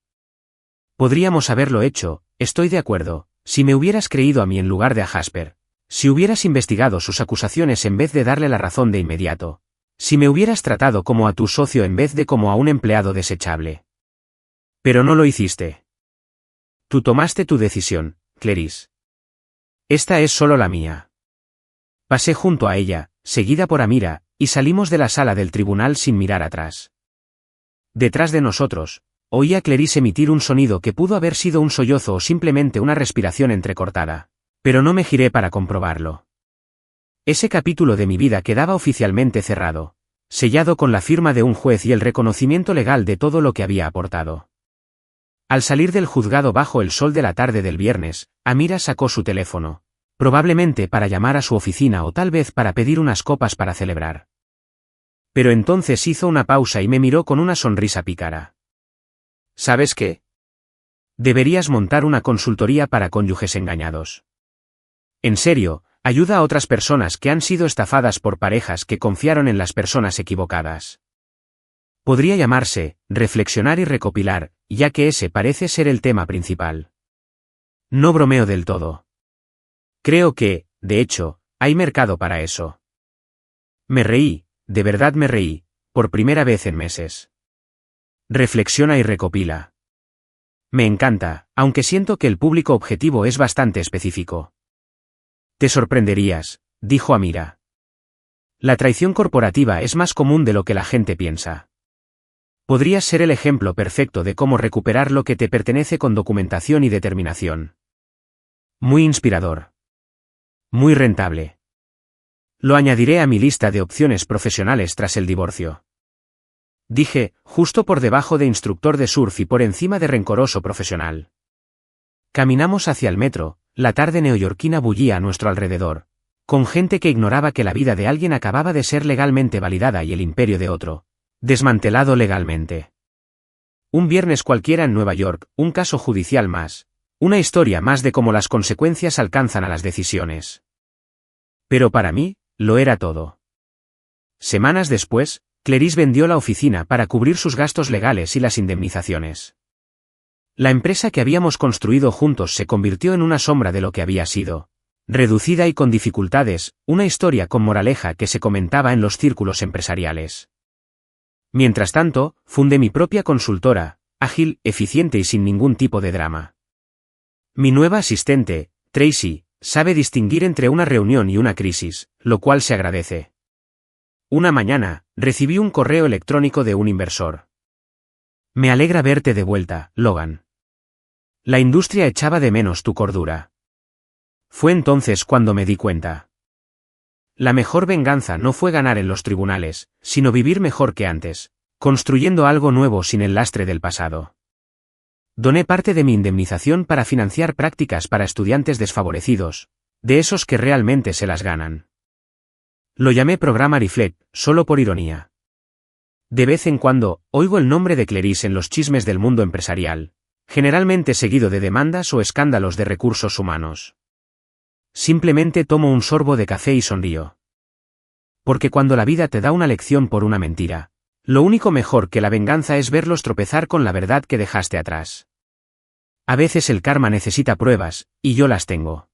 Podríamos haberlo hecho, estoy de acuerdo, si me hubieras creído a mí en lugar de a Jasper, si hubieras investigado sus acusaciones en vez de darle la razón de inmediato, si me hubieras tratado como a tu socio en vez de como a un empleado desechable. Pero no lo hiciste. Tú tomaste tu decisión, Clarice. Esta es solo la mía. Pasé junto a ella, seguida por Amira, y salimos de la sala del tribunal sin mirar atrás. Detrás de nosotros, oí a Clarice emitir un sonido que pudo haber sido un sollozo o simplemente una respiración entrecortada, pero no me giré para comprobarlo. Ese capítulo de mi vida quedaba oficialmente cerrado, sellado con la firma de un juez y el reconocimiento legal de todo lo que había aportado. Al salir del juzgado bajo el sol de la tarde del viernes, Amira sacó su teléfono, probablemente para llamar a su oficina o tal vez para pedir unas copas para celebrar. Pero entonces hizo una pausa y me miró con una sonrisa pícara. ¿Sabes qué? Deberías montar una consultoría para cónyuges engañados. En serio, ayuda a otras personas que han sido estafadas por parejas que confiaron en las personas equivocadas. Podría llamarse, reflexionar y recopilar, ya que ese parece ser el tema principal. No bromeo del todo. Creo que, de hecho, hay mercado para eso. Me reí, de verdad me reí, por primera vez en meses. Reflexiona y recopila. Me encanta, aunque siento que el público objetivo es bastante específico. Te sorprenderías, dijo Amira. La traición corporativa es más común de lo que la gente piensa. Podrías ser el ejemplo perfecto de cómo recuperar lo que te pertenece con documentación y determinación. Muy inspirador. Muy rentable. Lo añadiré a mi lista de opciones profesionales tras el divorcio. Dije, justo por debajo de instructor de surf y por encima de rencoroso profesional. Caminamos hacia el metro, la tarde neoyorquina bullía a nuestro alrededor, con gente que ignoraba que la vida de alguien acababa de ser legalmente validada y el imperio de otro, desmantelado legalmente. Un viernes cualquiera en Nueva York, un caso judicial más, una historia más de cómo las consecuencias alcanzan a las decisiones. Pero para mí, lo era todo. Semanas después, Clarice vendió la oficina para cubrir sus gastos legales y las indemnizaciones. La empresa que habíamos construido juntos se convirtió en una sombra de lo que había sido, reducida y con dificultades, una historia con moraleja que se comentaba en los círculos empresariales. Mientras tanto, fundé mi propia consultora, ágil, eficiente y sin ningún tipo de drama. Mi nueva asistente, Tracy, sabe distinguir entre una reunión y una crisis, lo cual se agradece. Una mañana, recibí un correo electrónico de un inversor. Me alegra verte de vuelta, Logan. La industria echaba de menos tu cordura. Fue entonces cuando me di cuenta. La mejor venganza no fue ganar en los tribunales, sino vivir mejor que antes, construyendo algo nuevo sin el lastre del pasado. Doné parte de mi indemnización para financiar prácticas para estudiantes desfavorecidos, de esos que realmente se las ganan. Lo llamé programa Reflect, solo por ironía. De vez en cuando, oigo el nombre de Clarice en los chismes del mundo empresarial, generalmente seguido de demandas o escándalos de recursos humanos. Simplemente tomo un sorbo de café y sonrío. Porque cuando la vida te da una lección por una mentira, lo único mejor que la venganza es verlos tropezar con la verdad que dejaste atrás. A veces el karma necesita pruebas, y yo las tengo.